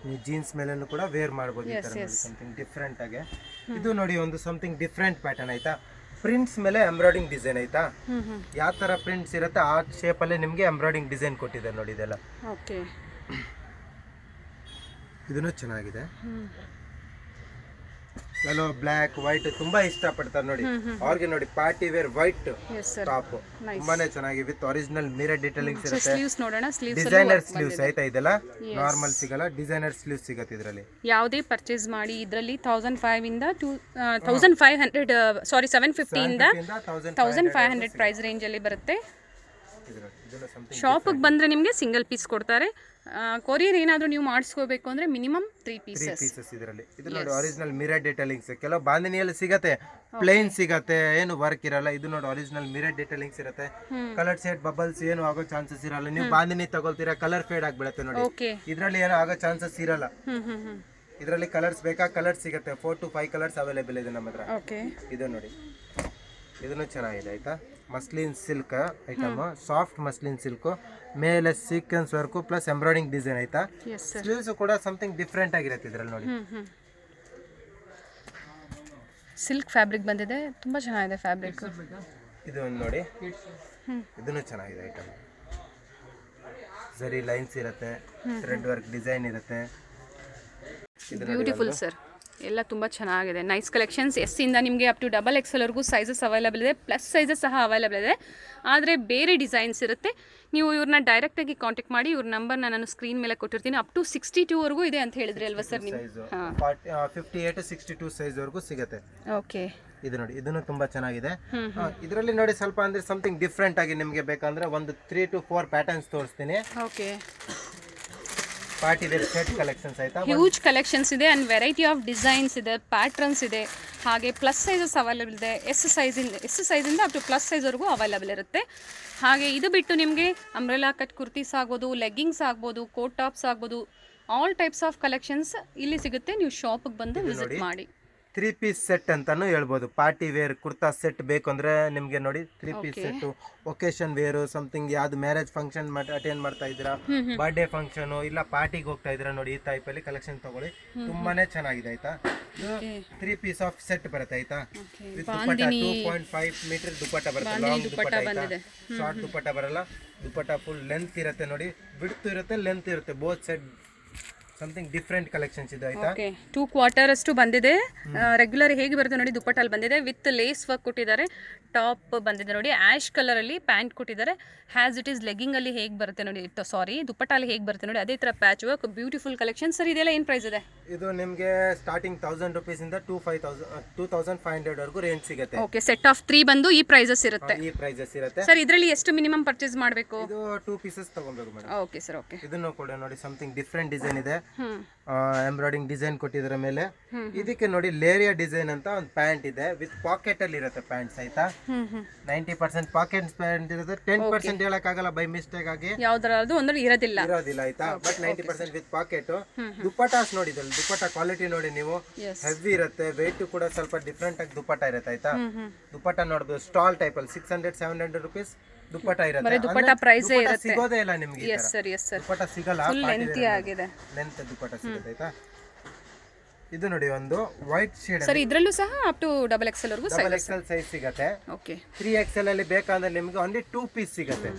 ನೀವು ಜೀನ್ಸ್ ಮೇಲೆನೂ ಕೂಡ ವೇರ್ ಮಾಡ್ಬೋದು ಈ ತರ ಸಮಥಿಂಗ್ ಡಿಫ್ರೆಂಟ್ ಆಗಿ. ಇದು ನೋಡಿ ಒಂದು ಸಮಥಿಂಗ್ ಡಿಫ್ರೆಂಟ್ ಪ್ಯಾಟರ್ನ್ ಆಯ್ತಾ. ಪ್ರಿಂಟ್ಸ್ ಮೇಲೆ ಎಂಬ್ರಾಯ್ಡಿಂಗ್ ಡಿಸೈನ್ ಆಯ್ತಾ. ಯಾವ ತರ ಪ್ರಿಂಟ್ಸ್ ಇರುತ್ತೆ ಆ ಶೇಪ್ ಅಲ್ಲಿ ನಿಮ್ಗೆ ಎಂಬ್ರಾಯ್ಡಿಂಗ್ ಡಿಸೈನ್ ಕೊಟ್ಟಿದ್ದಾರೆ ನೋಡಿ ಇದೆಲ್ಲ. ಓಕೆ. ಇದನ್ನು ಚೆನ್ನಾಗಿದೆ. ಎಲ್ಲೋ ಬ್ಲ್ಯಾಕ್ ವೈಟ್ ತುಂಬಾ ಇಷ್ಟ ಪಡ್ತಾರೆ ನೋಡಿ. ಅವ್ರಿಗೆ ನೋಡಿ ಪಾರ್ಟಿ ವೇರ್ ವೈಟ್ ಟಾಪ್ ತುಂಬಾನೇ ಚೆನ್ನಾಗಿ ವಿತ್ ಒರಿಜಿನಲ್ ಮಿರರ್ ಡಿಟೇಲಿಂಗ್ಸ್ ಇರುತ್ತೆ. ಸ್ಲೀವ್ಸ್ ನೋಡೋಣ. ಡಿಸೈನರ್ ಸ್ಲೀವ್ಸ್ ಆಯ್ತಾ. ಇದೆಲ್ಲ ನಾರ್ಮಲ್ ಸಿಗಲ್ಲ, ಡಿಸೈನರ್ ಸ್ಲೀವ್ಸ್ ಸಿಗುತ್ತೆ ಇದರಲ್ಲಿ. ಯಾವುದೇ ಪರ್ಚೇಸ್ ಮಾಡಿ ಇದರಲ್ಲಿ 1500 ಇಂದ 2500 ಸಾರಿ 750 ಇಂದ 1500 ಪ್ರೈಸ್ ರೇಂಜ್ ಅಲ್ಲಿ ಬರುತ್ತೆ. ಶಾಪಿಗೆ ಬಂದರೆ ನಿಮಗೆ ಸಿಂಗಲ್ ಪೀಸ್ ಕೊಡ್ತಾರೆ. ಕೊರಿಯರ್ ಏನಾದರೂ ನೀವು ಮಾಡಿಸ್ಕೋಬೇಕು ಅಂದರೆ ಮಿನಿಮಮ್ 3 ಪೀಸಸ್ ಇದರಲ್ಲಿ. ಇದು ನೋಡಿ ಒರಿಜಿನಲ್ ಮಿರರ್ ಡಿಟೇಲಿಂಗ್ಸ್. ಕೆಲವು ಬಾಂಧನಿಯಲ್ಲಿ ಸಿಗತ್ತೆ, ಪ್ಲೇನ್ ಸಿಗತ್ತೆ, ಏನು ವರ್ಕ್ ಇರಲ್ಲ. ಇದು ನೋಡಿ ಒರಿಜಿನಲ್ ಮಿರರ್ ಡಿಟೇಲಿಂಗ್ಸ್ ಇರುತ್ತೆ. ಕಲರ್ ಶೇಡ್ ಬಬಲ್ಸ್ ಏನು ಆಗೋ ಚಾನ್ಸಸ್ ಇರಲ್ಲ. ನೀವು ಬಾಂಧನಿ ತಗೊಳ್ತೀರಾ ಕಲರ್ ಫೇಡ್ ಆಗ್ಬಿಡುತ್ತೆ ನೋಡಿ. ಇದರಲ್ಲಿ ಏನೋ ಆಗೋ ಚಾನ್ಸಸ್ ಇರಲ್ಲ. ಇದರಲ್ಲಿ ಕಲರ್ಸ್ ಬೇಕಾ ಕಲರ್ಸ್ ಸಿಗುತ್ತೆ. 4 to 5 ಕಲರ್ಸ್ ಅವೈಲೇಬಲ್ ಇದೆ ನಮ್ಮ ಹತ್ರ. ಇದು ನೋಡಿ ಇದನ್ನು ಚೆನ್ನಾಗಿದೆ ಆಯ್ತಾ. Muslin silk item, soft muslin silk, ಮೇಲೆ sequence work plus embroidering design ಆಯ್ತಾ. ಸ್ಲೀವ್ಸ್ ಕೂಡ ಸಮಥಿಂಗ್ ಡಿಫ್ರೆಂಟ್ ಆಗಿರುತ್ತೆ ಇದರಲ್ಲಿ ನೋಡಿ. ಸಿಲ್ಕ್ ಫ್ಯಾಬ್ರಿಕ್ ಬಂದಿದೆ, ತುಂಬಾ ಚೆನ್ನಾಗಿದೆ ಫ್ಯಾಬ್ರಿಕ್. ಇದು ಒಂದು ನೋಡಿ, ಇದನ್ನು ಚೆನ್ನಾಗಿದೆ ಐಟಮ್. ಜರಿ ಲೈನ್ಸ್ ಇರುತ್ತೆ, ಥ್ರೆಡ್ ವರ್ಕ್ ಡಿಸೈನ್ ಇರುತ್ತೆ. ಬ್ಯೂಟಿಫುಲ್ ಸರ್, ಎಲ್ಲ ತುಂಬ ಚೆನ್ನಾಗಿದೆ. Nice collections. ಎಸ್ ಇಂದ ನಿಮಗೆ ಅಪ್ ಟು XXL ವರೆಗೂ ಸೈಜಸ್ ಅವೈಲೇಬಲ್ ಇದೆ, ಪ್ಲಸ್ ಸೈಜಸ್ ಸಹ ಅವೈಲೇಬಲ್ ಇದೆ. ಆದರೆ ಬೇರೆ ಡಿಸೈನ್ಸ್ ಇರುತ್ತೆ. ನೀವು ಇವ್ರನ್ನ ಡೈರೆಕ್ಟಾಗಿ ಕಾಂಟ್ಯಾಕ್ಟ್ ಮಾಡಿ. ಇವ್ರ ನಂಬರ್ನ ನಾನು ಸ್ಕ್ರೀನ್ ಮೇಲೆ ಕೊಟ್ಟಿರ್ತೀನಿ. ಅಪ್ ಟು 62 ವರೆಗೂ ಇದೆ ಅಂತ ಹೇಳಿದ್ರಿ ಅಲ್ವಾ ಸರ್ ನೀವು? 58 to 62 ಸೈಜ್ ವರೆಗೂ ಸಿಗುತ್ತೆ. ಓಕೆ. ಇದು ನೋಡಿ ಇದನ್ನು ತುಂಬಾ ಚೆನ್ನಾಗಿದೆ. ಇದರಲ್ಲಿ ನೋಡಿ ಸ್ವಲ್ಪ ಅಂದ್ರೆ ಸಮಥಿಂಗ್ ಡಿಫ್ರೆಂಟ್ ಆಗಿ ನಿಮಗೆ ಬೇಕಂದ್ರೆ ಒಂದು 3 to 4 ಪ್ಯಾಟರ್ನ್ಸ್ ತೋರಿಸ್ತೀನಿ. Okay. Party wear set collections ಆಯ್ತಾ. ಹ್ಯೂಜ್ ಕಲೆಕ್ಷನ್ಸ್ ಇದೆ ಅಂಡ್ ವೆರೈಟಿ ಆಫ್ ಡಿಸೈನ್ಸ್ ಇದೆ, ಪ್ಯಾಟ್ರನ್ಸ್ ಇದೆ. ಹಾಗೆ ಪ್ಲಸ್ ಸೈಜಸ್ ಅವೈಲೇಬಲ್ ಇದೆ. ಎಸ್ ಸೈಜಿಂದ ಅಪ್ ಟು ಪ್ಲಸ್ ಸೈಜ್ವರೆಗೂ ಅವೈಲೇಬಲ್ ಇರುತ್ತೆ. ಹಾಗೆ ಇದು ಬಿಟ್ಟು ನಿಮಗೆ ಅಂಬ್ರೆಲಾ ಕಟ್ ಕುರ್ತೀಸ್ ಆಗ್ಬೋದು, ಲೆಗ್ಗಿಂಗ್ಸ್ ಆಗ್ಬೋದು, ಕೋಟ್ ಟಾಪ್ಸ್ ಆಗ್ಬೋದು, ಆಲ್ ಟೈಪ್ಸ್ ಆಫ್ ಕಲೆಕ್ಷನ್ಸ್ ಇಲ್ಲಿ ಸಿಗುತ್ತೆ. ನೀವು ಶಾಪಿಗೆ ಬಂದು ವಿಸಿಟ್ ಮಾಡಿ. 3 ಪೀಸ್ ಸೆಟ್ ಅಂತಾನು ಹೇಳ್ಬೋದು. ಪಾರ್ಟಿ ವೇರ್ ಕುರ್ತಾ ಸೆಟ್ ಬೇಕು ಅಂದ್ರೆ ನಿಮ್ಗೆ ನೋಡಿ 3 piece set. Occasion wear something ಯಾವ್ದು ಮ್ಯಾರೇಜ್ ಫಂಕ್ಷನ್ ಅಟೆಂಡ್ ಮಾಡ್ತಾ ಇದ್ದೀರಾ, ಬರ್ಡೇ ಫಂಕ್ಷನ್ ಇಲ್ಲ ಪಾರ್ಟಿಗೆ ಹೋಗ್ತಾ ಇದ್ದೀರಾ ನೋಡಿ, ಈ ಟೈಪ್ ಅಲ್ಲಿ ಕಲೆಕ್ಷನ್ ತಗೊಳ್ಳಿ. ತುಂಬಾನೇ ಚೆನ್ನಾಗಿದೆ ಆಯ್ತಾ. 3 ಪೀಸ್ ಆಫ್ ಸೆಟ್ ಬರುತ್ತೆ ಆಯ್ತಾ. ವಿತ್ ದುಪಟ್ಟ 2.5 ಮೀಟರ್ ದುಪಟ್ಟ ಬರುತ್ತೆ. ಲಾಂಗ್ ದುಪಟ್ಟ ಆಯ್ತಾ, ಶಾರ್ಟ್ ದುಪಟ್ಟ ಬರಲ್ಲ. ದುಪಟ್ಟ ಫುಲ್ ಲೆಂತ್ ಇರುತ್ತೆ ನೋಡಿ, ಬಿಡ್ತು ಇರುತ್ತೆ, ಲೆಂತ್ ಇರುತ್ತೆ. Both set something different collections ಇದೆ ಆಯ್ತಾ. 2 ಕ್ವಾರ್ಟರ್ ಅಷ್ಟು ಬಂದಿದೆ. ರೆಗ್ಯುಲರ್ ಹೇಗೆ ಬರುತ್ತೆ ನೋಡಿ, ದುಪ್ಪಟ್ಟಲ್ಲಿ ಬಂದಿದೆ. ವಿತ್ ಲೇಸ್ ವರ್ಕ್ ಕೊಟ್ಟಿದ್ದಾರೆ. ಟಾಪ್ ಬಂದಿದೆ ನೋಡಿ, ಆ್ಯಶ್ ಕಲರ್ ಅಲ್ಲಿ ಪ್ಯಾಂಟ್ ಕೊಟ್ಟಿದ್ದಾರೆ. ಹ್ಯಾಸ್ ಇಟ್ ಈಸ್ ಲೆಗ್ಗಿಂಗ್ ಅಲ್ಲಿ ಹೇಗೆ ಬರುತ್ತೆ ನೋಡಿ, ಸಾರಿ ದುಪ್ಪಟ್ಟಲ್ಲಿ ಹೇಗೆ ಬರುತ್ತೆ ನೋಡಿ, ಅದೇ ತರ patch work. Beautiful collection sir. ಇದೆಲ್ಲ ಏನು ಪ್ರೈಸ್ ಇದೆ? ಇದು ನಿಮಗೆ ಸ್ಟಾರ್ಟಿಂಗ್ 1000 ರೂಪೀಸ್ ಇಂದ 2500 ವರೆಗೂ ರೇಂಜ್ ಸಿಗುತ್ತೆ. ಓಕೆ. ಸೆಟ್ ಆಫ್ 3 ಬಂದು ಈ ಪ್ರೈಸಸ್ ಇರುತ್ತೆ. ಈ ಪ್ರೈಸಸ್ ಇರುತ್ತೆ ಸರ್. ಇದರಲ್ಲಿ ಎಷ್ಟು ಮಿನಿಮಮ್ ಪರ್ಚೇಸ್ ಮಾಡಬೇಕು? ಇದು 2 ಪೀಸಸ್ ತಗೊಬೇಕು ಮೇಡಮ್. Okay sir. ಓಕೆ. ಇದನ್ನು ಕೂಡ ನೋಡಿ ಸಮಥಿಂಗ್ ಡಿಫ್ರೆಂಟ್ ಡಿಸೈನ್ ಇದೆ. ಎಂಬ್ರಾಯ್ಡಿಂಗ್ ಡಿಸೈನ್ ಕೊಟ್ಟಿದ್ರ ಮೇಲೆ. ಇದಕ್ಕೆ ನೋಡಿ ಲೇರಿಯಾ ಡಿಸೈನ್ ಅಂತ ಒಂದು ಪ್ಯಾಂಟ್ ಇದೆ. ವಿತ್ ಪಾಕೆಟ್ ಅಲ್ಲಿ ಇರುತ್ತೆ ಪ್ಯಾಂಟ್ಸ್ ಆಯ್ತಾ. 90% ಪಾಕೆಟ್ ಪ್ಯಾಂಟ್ ಇರುತ್ತೆ. 10% ಹೇಳಕ್ಕಾಗಲ್ಲ ಬೈ ಮಿಸ್ಟೇಕ್ ಆಗಿ, ಯಾವ್ದಾದ್ರು ಒಂದು ಇರೋದಿಲ್ಲ ಆಯ್ತಾ. But 90% with packet. ದುಪ್ಪಟ್ಟಾಸ್ ನೋಡಿ, ದುಪ್ಪಟ್ಟ ಕ್ವಾಲಿಟಿ ನೋಡಿ ನೀವು, ಹೆವಿ ಇರುತ್ತೆ. ವೆಯ್ಟ್ ಕೂಡ ಸ್ವಲ್ಪ ಡಿಫ್ರೆಂಟ್ ಆಗಿ ದುಪ್ಪಟ್ಟ ಇರುತ್ತೆ ಆಯ್ತಾ. ದುಪ್ಪಟ್ಟ ನೋಡಬಹುದು ಸ್ಟಾಲ್ ಟೈಪ್ ಅಲ್ಲಿ 600-700 ರೂಪೀಸ್ ದುಪ್ಪಟ್ಟ ಇರುತ್ತೆ. ದುಪ್ಪಟ್ಟ ಪ್ರೈಸ್ ಸಿಗೋದೇ ಇಲ್ಲ ನಿಮ್ಗೆ. Yes sir, yes sir. Dupatta ಸಿಗಲ್ಲ, ಲೆಂತಿ ಆಗಿದೆ. ಲೆಂತ್ ದುಪ್ಪಟ್ಟ ಸಿಗುತ್ತೆ ಆಯ್ತಾ. ಇದು ನೋಡಿ ಒಂದು ವೈಟ್ ಶೇಡ್ ಸರ್. ಇದರಲ್ಲೂ ಸಹ ಅಪ್ ಟು XXL ವರೆಗೂ XXL ಸೈಜ್ ಸಿಗುತ್ತೆ. ಓಕೆ. 3XL ಅಲ್ಲಿ ಬೇಕಂದ್ರೆ ನಿಮ್ಗೆ ಓನ್ಲಿ 2 ಪೀಸ್ ಸಿಗುತ್ತೆ.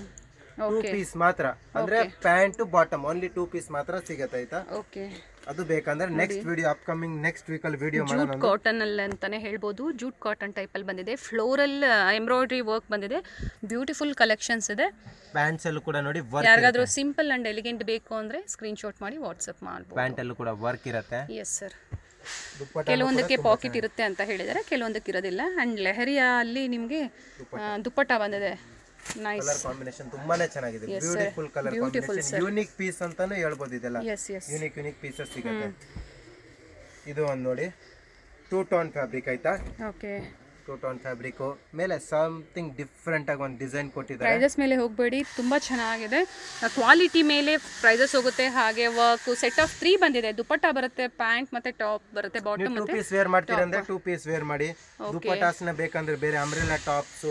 2 ಪೀಸ್ ಮಾತ್ರ, ಅಂದ್ರೆ ಪ್ಯಾಂಟ್ ಬಾಟಮ್ ಓನ್ಲಿ 2 ಪೀಸ್ ಮಾತ್ರ ಸಿಗುತ್ತೆ ಆಯ್ತಾ. ಓಕೆ. ಅದು ಬೇಕಂದ್ರೆ ನೆಕ್ಸ್ಟ್ ವಿಡಿಯೋ ಅಪ್ಕಮಿಂಗ್ ನೆಕ್ಸ್ಟ್ ವೀಕಲ್ಲಿ ವಿಡಿಯೋ ಮಾಡೋಣ. ಜೂಟ್ ಕಾಟನ್ ಅಲ್ಲಿ ಅಂತಾನೆ ಹೇಳ್ಬೋದು. ಜೂಟ್ ಕಾಟನ್ ಟೈಪ್ ಅಲ್ಲಿ ಬಂದಿದೆ, ಫ್ಲೋರಲ್ ಎಂಬ್ರಾಯ್ಡ್ರಿ ವರ್ಕ್ ಬಂದಿದೆ, ಬ್ಯೂಟಿಫುಲ್ ಕಲೆಕ್ಷನ್ಸ್ ಇದೆ. ಪ್ಯಾಂಟ್ಸ್ ಅಲ್ಲೂ ಕೂಡ ನೋಡಿ ವರ್ಕ್, ಯಾರಿಗಾದ್ರೂ ಸಿಂಪಲ್ ಅಂಡ್ ಎಲಿಗೆಂಟ್ ಬೇಕು ಅಂದ್ರೆ ಸ್ಕ್ರೀನ್ ಶಾಟ್ ಮಾಡಿ ವಾಟ್ಸ್ಆಪ್ ಮಾಡ್ಬೋದು. ಪ್ಯಾಂಟ್ ಅಲ್ಲೂ ಕೂಡ ವರ್ಕ್ ಇರುತ್ತೆ. Yes sir. ದುಪ್ಪಟ್ಟ ಕೆಲವೊಂದಕ್ಕೆ ಪಾಕೆಟ್ ಇರುತ್ತೆ ಅಂತ ಹೇಳಿದರೆ, ಕೆಲವೊಂದಕ್ಕೆ ಇರೋದಿಲ್ಲ. ಅಂಡ್ ಲೆಹರಿಯಾ ಅಲ್ಲಿ ನಿಮಗೆ ದುಪ್ಪಟ್ಟ ಬಂದಿದೆ. ನೈಸ್ ಕಲರ್ ಕಾಂಬಿನೇಷನ್ ತುಂಬಾನೇ ಚೆನ್ನಾಗಿದೆ. Beautiful colour combination, unique piece ಅಂತಾನು ಹೇಳ್ಬೋದು. ಇದೆಲ್ಲ ಎಸ್ ಎಸ್ ಯೂನಿಕ್ ಪೀಸಸ್ ಸಿಗುತ್ತೆ. ಇದು ಒಂದು ನೋಡಿ 2 ಟೋನ್ ಫ್ಯಾಬ್ರಿಕ್ ಆಯ್ತಾ. ಓಕೆ, 2 ಟೋನ್ ಫ್ಯಾಬ್ರಿಕ್ ಮೇಲೆ ಸಮಥಿಂಗ್ ಡಿಫ್ರೆಂಟ್ ಆಗಿ ಒಂದು ಡಿಸೈನ್ ಕೊಟ್ಟಿದ್ದಾರೆ. ಪ್ರೈಸಸ್ ಮೇಲೆ ಹೋಗಬೇಡಿ, ತುಂಬಾ ಚೆನ್ನಾಗಿದೆ. ಕ್ವಾಲಿಟಿ ಮೇಲೆ ಪ್ರೈಸಸ್ ಹೋಗುತ್ತೆ. ಹಾಗೆ ವರ್ಕ್ ಸೆಟ್ ಆಫ್ 3 ಬಂದಿದೆ. ದುಪ್ಪಟ್ಟ ಬರುತ್ತೆ, ಪ್ಯಾಂಟ್ ಮತ್ತೆ ಟಾಪ್ ಬರುತ್ತೆ, ಬಾಟಮ್ ಟೂ ಮತ್ತೆ ಪೀಸ್ ವೇರ್ ಮಾಡ್ತೀರಾ ಅಂದ್ರೆ 2 ಪೀಸ್ ವೇರ್ ಮಾಡಿ. ದುಪ್ಪಟ್ಟಾಸ್ನ ಬೇಕಂದ್ರೆ ಬೇರೆ ಅಂಬ್ರೆಲಾ ಟಾಪ್ಸ್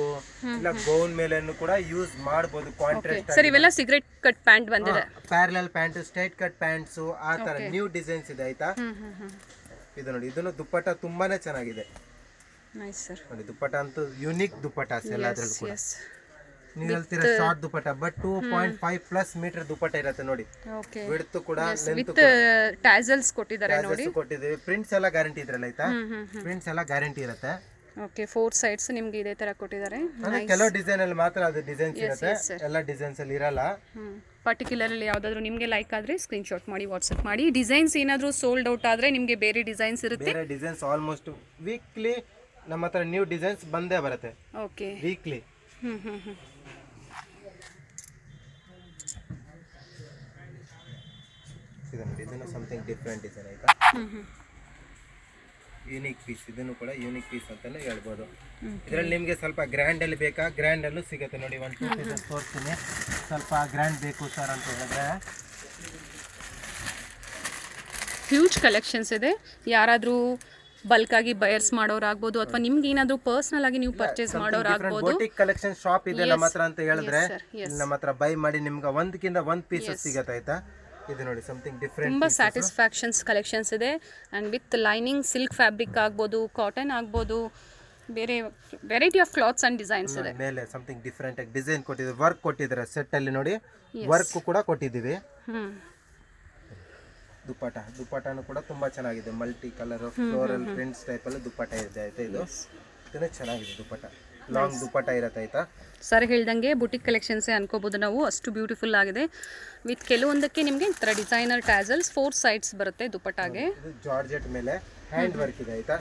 ಇಲ್ಲ ಗೌನ್ ಮೇಲೆನೂ ಕೂಡ ಯೂಸ್ ಮಾಡಬಹುದು. ಕಾಂಟ್ರಾಸ್ಟ್ ಸರ್ ಇವೆಲ್ಲ ಸಿಗರೆಟ್ ಕಟ್ ಪ್ಯಾಂಟ್ ಬಂದಿದೆ. Parallel pant, straight cut pants, ಆ ತರ ನ್ಯೂ ಡಿಸೈನ್ಸ್ ಇದೆ ಆಯ್ತಾ. ಇದು ನೋಡಿ, ಇದನ್ನು ದುಪ್ಪಟ್ಟ ತುಂಬಾನೇ ಚೆನ್ನಾಗಿದೆ. Nice sir. ನೋಡಿ ದುಪ್ಪಟ್ಟ ಅಂತೂ ಯೂನಿಕ್ ದುಪ್ಪಟ್ಟಾಸ್ ಎಲ್ಲಾದ್ರಲ್ಲೂ ಕೂಡ. ಎಸ್ ನೀವು ಹೇಳ್ತೀರಾ ಶಾರ್ಟ್ ದುಪ್ಪಟ್ಟ, ಬಟ್ 2.5+ ಮೀಟರ್ ದುಪ್ಪಟ್ಟ ಇರುತ್ತೆ ನೋಡಿ. ಓಕೆ, ವಿಡ್ತ್ ಕೂಡ ಲೆಂತ್ ವಿತ್ ಟ್ಯಾಸಲ್ಸ್ ಕೊಟ್ಟಿದ್ದಾರೆ ನೋಡಿ. ಕೊಟ್ಟಿದ್ದೀವಿ. ಪ್ರಿಂಟ್ಸ್ ಎಲ್ಲ ಗ್ಯಾರಂಟಿ ಇದ್ರಲ್ಲ ಆಯ್ತಾ. ಪ್ರಿಂಟ್ಸ್ ಎಲ್ಲ ಗ್ಯಾರಂಟಿ ಇರುತ್ತೆ. ಓಕೆ, 4 ಸೈಡ್ಸ್ ನಿಮ್ಗೆ ಇದೇ ತರ ಕೊಟ್ಟಿದ್ದಾರೆ. ಅಂದ್ರೆ ಕೆಲವು ಡಿಸೈನ್ ಅಲ್ಲಿ ಮಾತ್ರ ಅದು ಡಿಸೈನ್ಸ್ ಇರುತ್ತೆ, ಎಲ್ಲ ಡಿಸೈನ್ಸ್ ಅಲ್ಲಿ ಇರಲ್ಲ. ಪರ್ಟಿಕ್ಯುಲರ್ಲಿ ಯಾವುದಾದ್ರೂ ನಿಮಗೆ ಲೈಕ್ ಆದರೆ ಸ್ಕ್ರೀನ್ ಶಾಟ್ ಮಾಡಿ ವಾಟ್ಸಪ್ ಮಾಡಿ. ಡಿಸೈನ್ಸ್ ಏನಾದರೂ ಸೋಲ್ಡ್ ಔಟ್ ಆದರೆ ನಿಮಗೆ ಬೇರೆ ಡಿಸೈನ್ಸ್ ಇರುತ್ತೆ. ಬೇರೆ ಡಿಸೈನ್ಸ್ ಆಲ್ಮೋಸ್ಟ್ ವೀಕ್ಲಿ ನಮ್ಮ ಹತ್ರ ನ್ಯೂ ಡಿಸೈನ್ಸ್ ಬಂದೇ ಬರುತ್ತೆ. Okay, weekly. ಇದನ್ನು ಸಮಥಿಂಗ್ ಡಿಫ್ರೆಂಟ್ ಡಿಸೈನ್ ಆಯ್ತಾ. ಯೂನಿಕ್ ಪೀಸ್, ಇದನ್ನು ಕೂಡ ಯೂನಿಕ್ ಪೀಸ್ ಅಂತಾನೆ ಹೇಳ್ಬೋದು. ಇದರಲ್ಲಿ ನಿಮಗೆ ಸ್ವಲ್ಪ ಗ್ರ್ಯಾಂಡ್ ಅಲ್ಲಿ ಬೇಕಾ, ಗ್ರ್ಯಾಂಡ್ ಅಲ್ಲೂ ಸಿಗುತ್ತೆ ನೋಡಿ. 1-2 ಪೀಸಸ್ ತೋರಿಸ್ತೀನಿ. ಸ್ವಲ್ಪ ಗ್ರ್ಯಾಂಡ್ ಬೇಕು ಸರ್ ಅಂತ ಹೇಳಿದ್ರೆ ಹ್ಯೂಜ್ ಕಲೆಕ್ಷನ್ಸ್ ಇದೆ. ಯಾರಾದರೂ ಬಲ್ಕ್ ಆಗಿ ಬಯರ್ಸ್ ಮಾಡೋರಾಗ್ಬೋದು, ಅಥವಾ ನಿಮ್ಗೆ ಏನಾದರೂ ಪರ್ಸನಲ್ ಆಗಿ ನೀವು ಪರ್ಚೇಸ್ ಮಾಡೋರಾಗ್ಬೋದು. ಬೌಟಿಕ್ ಕಲೆಕ್ಷನ್ ಶಾಪ್ ಇದೆ ನಮ್ಮ ಹತ್ರ ಅಂತ ಹೇಳಿದ್ರೆ ನಮ್ಮ ಹತ್ರ ಬೈ ಮಾಡಿ ನಿಮ್ಗೆ ಒಂದಕ್ಕಿಂತ ಒಂದು ಪೀಸಸ್ ಸಿಗುತ್ತೆ ಆಯ್ತಾ. ಇದು ನೋಡಿ ಸಮಥಿಂಗ್ ಡಿಫ್ರೆಂಟ್, ತುಂಬ ಸ್ಯಾಟಿಸ್ಫ್ಯಾಕ್ಷನ್ಸ್ ಕಲೆಕ್ಷನ್ಸ್ ಇದೆ. And with lining silk fabric ಆಗ್ಬೋದು, ಕಾಟನ್ ಆಗ್ಬೋದು, ಬೇರೆ variety of clothes and designs ಇದೆ. ಮೇಲೆ ಸಮಥಿಂಗ್ ಡಿಫ್ರೆಂಟ್ ಆಗಿ ಡಿಸೈನ್ ಕೊಟ್ಟಿದ್ದಾರೆ, ವರ್ಕ್ ಕೊಟ್ಟಿದ್ದಾರೆ ಸೆಟ್ ಅಲ್ಲಿ ನೋಡಿ. ವರ್ಕ್ ಕೂಡ ಕೊಟ್ಟಿದ್ದೀವಿ. ದುಪ್ಪಟ್ಟನು ಕೂಡ ತುಂಬಾ ಚೆನ್ನಾಗಿದೆ. Multi colour floral prints type ಅಲ್ಲಿ ದುಪ್ಪಟ್ಟ ಇದೆ ಆಯ್ತಾ. ಇದನ್ನು ಚೆನ್ನಾಗಿದೆ ದುಪ್ಪಟ್ಟ, ಲಾಂಗ್ ದುಪ್ಪಟ್ಟ ಇರುತ್ತೆ ಆಯ್ತಾ. ಸರ್ ಹೇಳ್ದಂಗೆ ಬುಟಿಕ್ ಕಲೆಕ್ಷನ್ಸೇ ಅನ್ಕೋಬಹುದು ನಾವು, ಅಷ್ಟು ಬ್ಯೂಟಿಫುಲ್ ಆಗಿದೆ. ವಿತ್ ಕೆಲವೊಂದಕ್ಕೆ ನಿಮಗೆ ಈ ಥರ ಡಿಸೈನರ್ ಟ್ಯಾಸಲ್ಸ್ 4 ಸೈಡ್ಸ್ ಬರುತ್ತೆ ದುಪ್ಪಟ್ಟಾಗೆ. ಇದು ಜಾರ್ಜೆಟ್ ಮೇಲೆ ಹ್ಯಾಂಡ್ ವರ್ಕ್ ಇದೆ ಆಯ್ತಾ.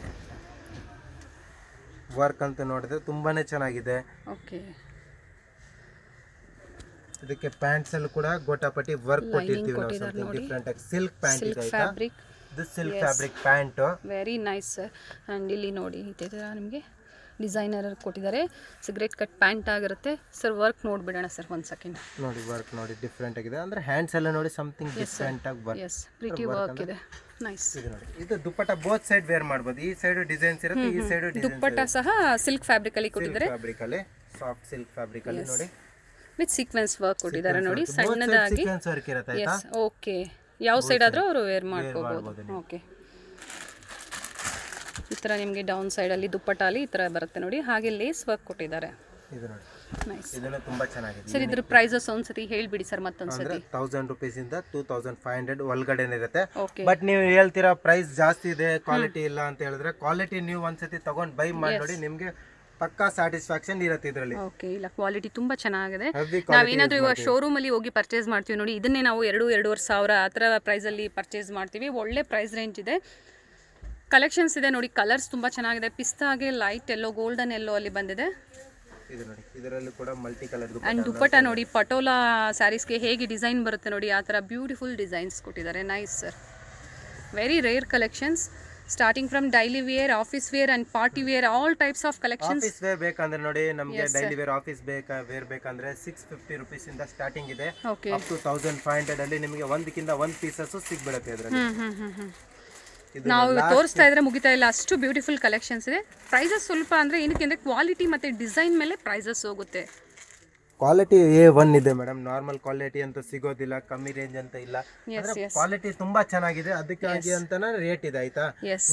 ವರ್ಕ್ ಅಂತ ನೋಡಿದ್ರೆ ತುಂಬಾನೇ ಚೆನ್ನಾಗಿದೆ. ಓಕೆ, ಇದಕ್ಕೆ ಪ್ಯಾಂಟ್ಸ್ ಅಲ್ಲೂ ಕೂಡ ಗೋಟಾಪಟ್ಟಿ ವರ್ಕ್ ಕೊಟ್ಟಿರ್ತೀವಿ ನಾವು. ಸಮಥಿಂಗ್ ಡಿಫ್ರೆಂಟ್ ಆಗಿ ಸಿಲ್ಕ್ ಪ್ಯಾಂಟ್ ಇದೆ ಆಯ್ತಾ. ಫ್ಯಾಬ್ರಿಕ್, ಇದು silk fabric pant, very nice sir. And ಇಲ್ಲಿ ನೋಡಿ ಇದೇ ಥರ ನಿಮಗೆ ಡಿಸೈನರ್ ಕೊಟ್ಟಿದ್ದಾರೆ. ಸಿಗರೇಟ್ ಕಟ್ ಪ್ಯಾಂಟ್ ಆಗಿರುತ್ತೆ ಸರ್. ವರ್ಕ್ ನೋಡ್ಬಿಡೋಣ ಸರ್, 1 ಸೆಕೆಂಡ್. ನೋಡಿ ವರ್ಕ್ ನೋಡಿ ಡಿಫ್ರೆಂಟ್ ಆಗಿದೆ. ಅಂದ್ರೆ ಹ್ಯಾಂಡ್ಸ್ ಎಲ್ಲ ನೋಡಿ ಸಮಥಿಂಗ್ ಡಿಫ್ರೆಂಟ್ ಆಗಿ ವರ್ಕ್. ಎಸ್, ಪ್ರಿಟಿ ವರ್ಕ್ ಇದೆ. ನೈಸ್. ಇದು ನೋಡಿ, ಇದು ದುಪ್ಪಟ್ಟ ಬೋತ್ ಸೈಡ್ ವೇರ್ ಮಾಡಬಹುದು. ಈ ಸೈಡ್ ಡಿಸೈನ್ಸ್ ಇರುತ್ತೆ, ಈ ಸೈಡ್ ಡಿಸೈನ್. ದುಪ್ಪಟ್ಟ ಸಹ ಸಿಲ್ಕ್ ಫ್ಯಾಬ್ರಿಕ್ ಅಲ್ಲಿ ಕೊಟ್ಟಿದ್ದಾರೆ. ಫ್ಯಾಬ್ರಿಕ್ ಅಲ್ಲಿ, ಸಾಫ್ಟ್ ಸಿಲ್ಕ್ ಫ್ಯಾಬ್ರಿಕ್ ಅಲ್ಲಿ ನೋಡಿ ವಿತ್ ಸೀಕ್ವೆನ್ಸ್ ವರ್ಕ್ ಕೊಟ್ಟಿದ್ದಾರೆ ನೋಡಿ, ಸಣ್ಣದಾಗಿ. ಸೀಕ್ವೆನ್ಸ್ ವರ್ಕ್ ಇರುತ್ತೆ ಆಯ್ತಾ. S, okay. ಯಾವ ಸೈಡ್ ಆದರೂ ಅವರು ವೇರ್ ಮಾಡ್ಕೋಬಹುದು. ಓಕೆ, ಈ ಥರ ನಿಮಗೆ ಡೌನ್ ಸೈಡಲ್ಲಿ ದುಪ್ಪಟ್ಟಲ್ಲಿ ಈ ಥರ ಬರುತ್ತೆ ನೋಡಿ. ಹಾಗೆ ಲೇಸ್ ವರ್ಕ್ ಕೊಟ್ಟಿದ್ದಾರೆ. ಇದು ನೋಡಿ, ನೈಸ್. ಇದನ್ನು ತುಂಬಾ ಚೆನ್ನಾಗಿದೆ ಸರ್ ಇದ್ರ ಪ್ರೈಸಸ್ ಒಂದ್ಸತಿ ಹೇಳ್ಬಿಡಿ ಸರ್ ಮತ್ತೊಂದ್ಸತಿ. 1000 ರೂಪೀಸ್ ಇಂದ 2500 ಒಳಗಡೆ ಇರುತ್ತೆ. ಓಕೆ, ಬಟ್ ನೀವು ಹೇಳ್ತೀರಾ ಪ್ರೈಸ್ ಜಾಸ್ತಿ ಇದೆ, ಕ್ವಾಲಿಟಿ ಇಲ್ಲ ಅಂತ ಹೇಳಿದ್ರೆ, ಕ್ವಾಲಿಟಿ ನೀವು ಒಂದ್ಸತಿ ತಗೊಂಡ್ ಬೈ ಮಾಡಿ ನೋಡಿ, ನಿಮ್ಗೆ ಪಕ್ಕಾ ಸ್ಯಾಟಿಸ್ಫ್ಯಾಕ್ಷನ್ ಇರುತ್ತೆ ಇದರಲ್ಲಿ. ಓಕೆ, ಇಲ್ಲ ಕ್ವಾಲಿಟಿ ತುಂಬಾ ಚೆನ್ನಾಗಿದೆ. ನಾವೇನಾದ್ರೂ ಇವಾಗ ಶೋರೂಮ್ ಅಲ್ಲಿ ಹೋಗಿ ಪರ್ಚೇಸ್ ಮಾಡ್ತೀವಿ ನೋಡಿ, ಇದನ್ನೇ ನಾವು 2-2.5 ಸಾವಿರ ಆ ಥರ ಪ್ರೈಸಲ್ಲಿ ಪರ್ಚೇಸ್ ಮಾಡ್ತೀವಿ. ಒಳ್ಳೆ ಪ್ರೈಸ್ ರೇಂಜ್ ಇದೆ. ಕಲೆಕ್ಷನ್ಸ್ ಇದೆ ನೋಡಿ. ಕಲರ್ಸ್ ತುಂಬ ಚೆನ್ನಾಗಿದೆ. ಪಿಸ್ತಾಗೆ ಲೈಟ್ ಎಲ್ಲೋ, ಗೋಲ್ಡನ್ ಎಲ್ಲೋ ಅಲ್ಲಿ ಬಂದಿದೆ. ಇದು ನೋಡಿ, ಇದರಲ್ಲಿ ಕೂಡ ಮಲ್ಟಿ ಕಲರ್ ಆ್ಯಂಡ್ ದುಪ್ಪಟ್ಟ ನೋಡಿ, ಪಟೋಲಾ ಸ್ಯಾರೀಸ್ಗೆ ಹೇಗೆ ಡಿಸೈನ್ ಬರುತ್ತೆ ನೋಡಿ, ಆ ಥರ ಬ್ಯೂಟಿಫುಲ್ ಡಿಸೈನ್ಸ್ ಕೊಟ್ಟಿದ್ದಾರೆ. Nice sir. Very rare collections, starting from daily wear, office wear and party wear, all types of collections. Office wear ಬೇಕಂದ್ರೆ ನೋಡಿ, ನಮಗೆ ಡೈಲಿ ವೇರ್ ಆಫೀಸ್ ವೇರ್ ಬೇಕಂದ್ರೆ 650 ರೂಪೀಸ್ ಇಂದ ಸ್ಟಾರ್ಟಿಂಗ್ ಇದೆ. ಓಕೆ, ಅಪ್ ಟು 1500 ಅಲ್ಲಿ ನಿಮಗೆ ಒಂದಕ್ಕಿಂತ ಒಂದು ಪೀಸಸ್ ಸಿಗ್ಬಿಡುತ್ತೆ ಇದರಲ್ಲಿ. ನಾವು ತೋರಿಸ್ತಾ ಇದ್ರೆ ಮುಗಿತಾ ಇಲ್ಲ, ಅಷ್ಟು ಬ್ಯೂಟಿಫುಲ್ ಕಲೆಕ್ಷನ್ಸ್ ಇದೆ. ಪ್ರೈಸಸ್ ಸ್ವಲ್ಪ ಅಂದರೆ ಏನಕ್ಕೆ ಅಂದರೆ ಕ್ವಾಲಿಟಿ ಮತ್ತು ಡಿಸೈನ್ ಮೇಲೆ ಪ್ರೈಸಸ್ ಹೋಗುತ್ತೆ. ಕ್ವಾಲಿಟಿ A1 ಇದೆ ಮೇಡಮ್. ನಾರ್ಮಲ್ ಕ್ವಾಲಿಟಿ ಅಂತ ಸಿಗೋದಿಲ್ಲ, ಕಮ್ಮಿ ರೇಂಜ್ ಅಂತ ಇಲ್ಲ. ಕ್ವಾಲಿಟಿ ತುಂಬಾ ಚೆನ್ನಾಗಿದೆ, ಅದಕ್ಕಾಗಿ ಅಂತಾನೆ ರೇಟ್ ಇದೆ ಆಯ್ತಾ.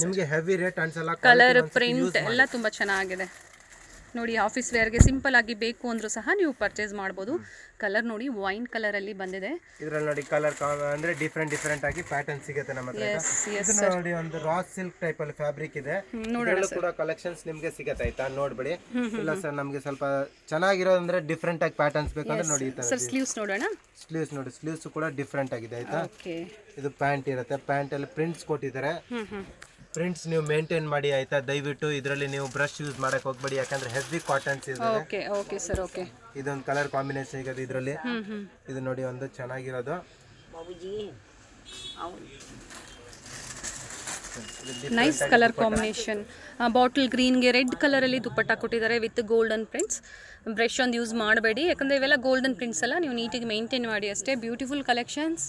ನಿಮಗೆ ಹೆವಿ ರೇಟ್ ಅನ್ಸಲ್ಲ. ಕಲರ್, ಪ್ರಿಂಟ್ ಎಲ್ಲ ತುಂಬಾ ಚೆನ್ನಾಗಿದೆ. ನೋಡಿ ಆಫೀಸ್ ವೇರ್ಗೆ ಸಿಂಪಲ್ ಆಗಿ ಬೇಕು ಅಂದರೂ ಸಹ ನೀವು ಪರ್ಚೇಸ್ ಮಾಡ್ಬೋದು. ಕಲರ್ ನೋಡಿ ವೈನ್ ಕಲರಲ್ಲಿ ಬಂದಿದೆ. ಇದ್ರಲ್ಲಿ ನೋಡಿ ಕಲರ್ ಅಂದ್ರೆ ಡಿಫ್ರೆಂಟ್ ಆಗಿ ಪ್ಯಾಟರ್ನ್ ಸಿಗುತ್ತೆ ನಮ್ಮ ಹತ್ರ. ಇದು ನೋಡಿ ಒಂದು ರಾ ಸಿಲ್ಕ್ ಟೈಪ್ ಅಲ್ಲಿ ಫ್ಯಾಬ್ರಿಕ್ ಇದೆ. ಇದರಲ್ಲೂ ಕೂಡ ಕಲೆಕ್ಷನ್ಸ್ ನಿಮ್ಗೆ ಸಿಗುತ್ತೆ ಆಯ್ತಾ, ನೋಡ್ಬಿಡಿ. ಇಲ್ಲ ಸರ್ ನಮ್ಗೆ ಸ್ವಲ್ಪ ಚೆನ್ನಾಗಿರೋದಂದ್ರೆ ಡಿಫ್ರೆಂಟ್ ಆಗಿ ಪ್ಯಾಟರ್ನ್ಸ್ ಬೇಕಂದ್ರೆ ನೋಡಿ ಈ ತರ. ಸರ್ ಸ್ಲೀವ್ಸ್ ನೋಡೋಣ. ಸ್ಲೀವ್ಸ್ ನೋಡಿ, ಸ್ಲೀವ್ಸ್ ಕೂಡ ಡಿಫ್ರೆಂಟ್ ಆಗಿದೆ ಆಯ್ತಾ. ಓಕೆ, ಇದು ಪ್ಯಾಂಟ್ ಇರುತ್ತೆ, ಪ್ಯಾಂಟ್ ಅಲ್ಲಿ ಪ್ರಿಂಟ್ಸ್ ಕೊಟ್ಟಿದ್ದಾರೆ. ಪ್ರಿಂಟ್ಸ್ ನೀವು ಮೇಂಟೈನ್ ಮಾಡಿ ಆಯ್ತಾ. ದಯವಿಟ್ಟು ಇದರಲ್ಲಿ ನೀವು ಬ್ರಷ್ ಯೂಸ್ ಮಾಡಕ್ ಹೋಗ್ಬೇಡಿ, ಯಾಕಂದ್ರೆ ಹೆವಿ ಕಾಟನ್ಸ್ ಇದೆ. Okay okay sir, okay. ಇದೊಂದು ಕಲರ್ ಕಾಂಬಿನೇಷನ್ ಇದೆ ಇದರಲ್ಲಿ. ಇದು ನೋಡಿ ಒಂದು ಚೆನ್ನಾಗಿರೋದು ನೈಸ್ ಕಲರ್ ಕಾಂಬಿನೇಷನ್. ಬಾಟಲ್ ಗ್ರೀನ್ಗೆ ರೆಡ್ ಕಲರಲ್ಲಿ ದುಪ್ಪಟ್ಟ ಕೊಟ್ಟಿದ್ದಾರೆ ವಿತ್ ಗೋಲ್ಡನ್ ಪ್ರಿಂಟ್ಸ್. ಬ್ರಷ್ ಒಂದು ಯೂಸ್ ಮಾಡಬೇಡಿ, ಯಾಕಂದರೆ ಇವೆಲ್ಲ ಗೋಲ್ಡನ್ ಪ್ರಿಂಟ್ಸ್ ಎಲ್ಲ ನೀವು ನೀಟಾಗಿ ಮೇಂಟೈನ್ ಮಾಡಿ ಅಷ್ಟೇ. Beautiful collections.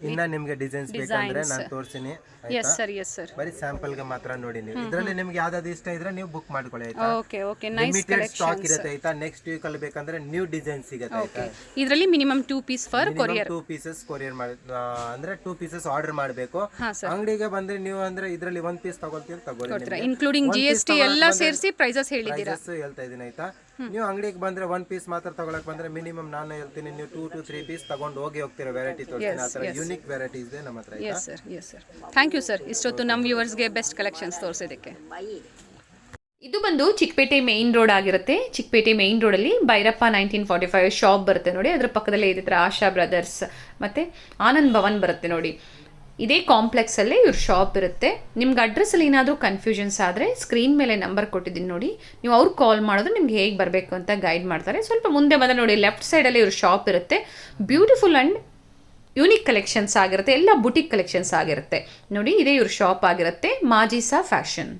ಇನ್ನ ನಿಮ್ಗೆ ಡಿಸೈನ್ಸ್ ಬೇಕಂದ್ರೆ ನಾನು ತೋರಿಸ್ತೀನಿ. S sir, yes sir. ಬರೀ ಸ್ಯಾಂಪಲ್ ಗೆ ಮಾತ್ರ ನೋಡಿ ನೀವು. ಇದರಲ್ಲಿ ನಿಮ್ಗೆ ಯಾವ್ದಾದ್ರು ಇಷ್ಟ ಇದ್ರೆ ನೀವು ಬುಕ್ ಮಾಡ್ಕೊಳ್ಳಿ ಆಯ್ತಾ. Okay okay, nice collection. Stock ಇರುತ್ತೆ ಆಯ್ತಾ. ನೆಕ್ಸ್ಟ್ ವೀಕ್ ಅಲ್ಲಿ ಬೇಕಂದ್ರೆ ನ್ಯೂ ಡಿಸೈನ್ ಸಿಗುತ್ತೆ ಆಯ್ತಾ. ಇದರಲ್ಲಿ minimum 2 piece for courier. 2 pieces courier ಅಂದ್ರೆ 2 ಪೀಸಸ್ ಆರ್ಡರ್ ಮಾಡಬೇಕು. ಹಾಂ ಸರ್. ಅಂಗಡಿಗೆ ಬಂದ್ರೆ ನೀವು ಅಂದ್ರೆ ಇದರಲ್ಲಿ 1 ಪೀಸ್ ತಗೊಳ್ತೀರಿ ತಗೊಳ್ಳಿ. ಇನ್ಕ್ಲೂಡಿಂಗ್ GST ಎಲ್ಲ ಸೇರಿಸಿ ಪ್ರೈಸಸ್ ಹೇಳಿದ್ದೀರಾ. ಹೇಳ್ತಾ ಇದೀನಿ ಆಯ್ತಾ. ನೀವು ಅಂಗಡಿಗೆ ಬಂದ್ರೆ 1 ಪೀಸ್ ಮಾತ್ರ ತಗೊಳಕ್ ಬಂದ್ರೆ ಮಿನಿಮಮ್ ನಾನು ಹೇಳ್ತೀನಿ ನೀವು 2 to 3 ಪೀಸ್ ತಗೊಂಡು ಹೋಗ್ತೀರಾ. ವೆರೈಟಿ ತೋರಿಸ್ತೀನಿ, ಆ ತರ ಯೂನಿಕ್ ವೆರೈಟಿ ಇದೆ ನಮ್ಮ ಹತ್ರ. Yes sir, yes sir. Thank you sir, ಇಷ್ಟೊತ್ತು ನಮ್ಮ ವ್ಯೂವರ್ಸ್ಗೆ ಬೆಸ್ಟ್ ಕಲೆಕ್ಷನ್ಸ್ ತೋರಿಸೋದಕ್ಕೆ. ಇದು ಬಂದು ಚಿಕ್ಕಪೇಟೆ ಮೇನ್ ರೋಡ್ ಆಗಿರುತ್ತೆ. ಚಿಕ್ಕಪೇಟೆ ಮೇನ್ ರೋಡಲ್ಲಿ ಭೈರಪ್ಪ 1945 ಶಾಪ್ ಬರುತ್ತೆ ನೋಡಿ. ಅದರ ಪಕ್ಕದಲ್ಲೇ ಇದೆ ಆಶಾ ಬ್ರದರ್ಸ್ ಮತ್ತು ಆನಂದ್ ಭವನ್ ಬರುತ್ತೆ ನೋಡಿ. ಇದೇ ಕಾಂಪ್ಲೆಕ್ಸಲ್ಲೇ ಇವ್ರ ಶಾಪ್ ಇರುತ್ತೆ. ನಿಮ್ಗೆ ಅಡ್ರೆಸ್ಸಲ್ಲಿ ಏನಾದರೂ ಕನ್ಫ್ಯೂಷನ್ಸ್ ಆದರೆ ಸ್ಕ್ರೀನ್ ಮೇಲೆ ನಂಬರ್ ಕೊಟ್ಟಿದ್ದೀನಿ ನೋಡಿ, ನೀವು ಅವ್ರು ಕಾಲ್ ಮಾಡಿದ್ರೆ ನಿಮ್ಗೆ ಹೇಗೆ ಬರಬೇಕು ಅಂತ ಗೈಡ್ ಮಾಡ್ತಾರೆ. ಸ್ವಲ್ಪ ಮುಂದೆ ಬಂದರೆ ನೋಡಿ ಲೆಫ್ಟ್ ಸೈಡಲ್ಲಿ ಇವ್ರ ಶಾಪ್ ಇರುತ್ತೆ. ಬ್ಯೂಟಿಫುಲ್ ಆ್ಯಂಡ್ ಯೂನಿಕ್ ಕಲೆಕ್ಷನ್ಸ್ ಆಗಿರುತ್ತೆ, ಎಲ್ಲ ಬುಟಿಕ್ ಕಲೆಕ್ಷನ್ಸ್ ಆಗಿರುತ್ತೆ ನೋಡಿ. ಇದೇ ಇವ್ರ ಶಾಪ್ ಆಗಿರುತ್ತೆ, ಮಾಜಿಸಾ ಫ್ಯಾಷನ್.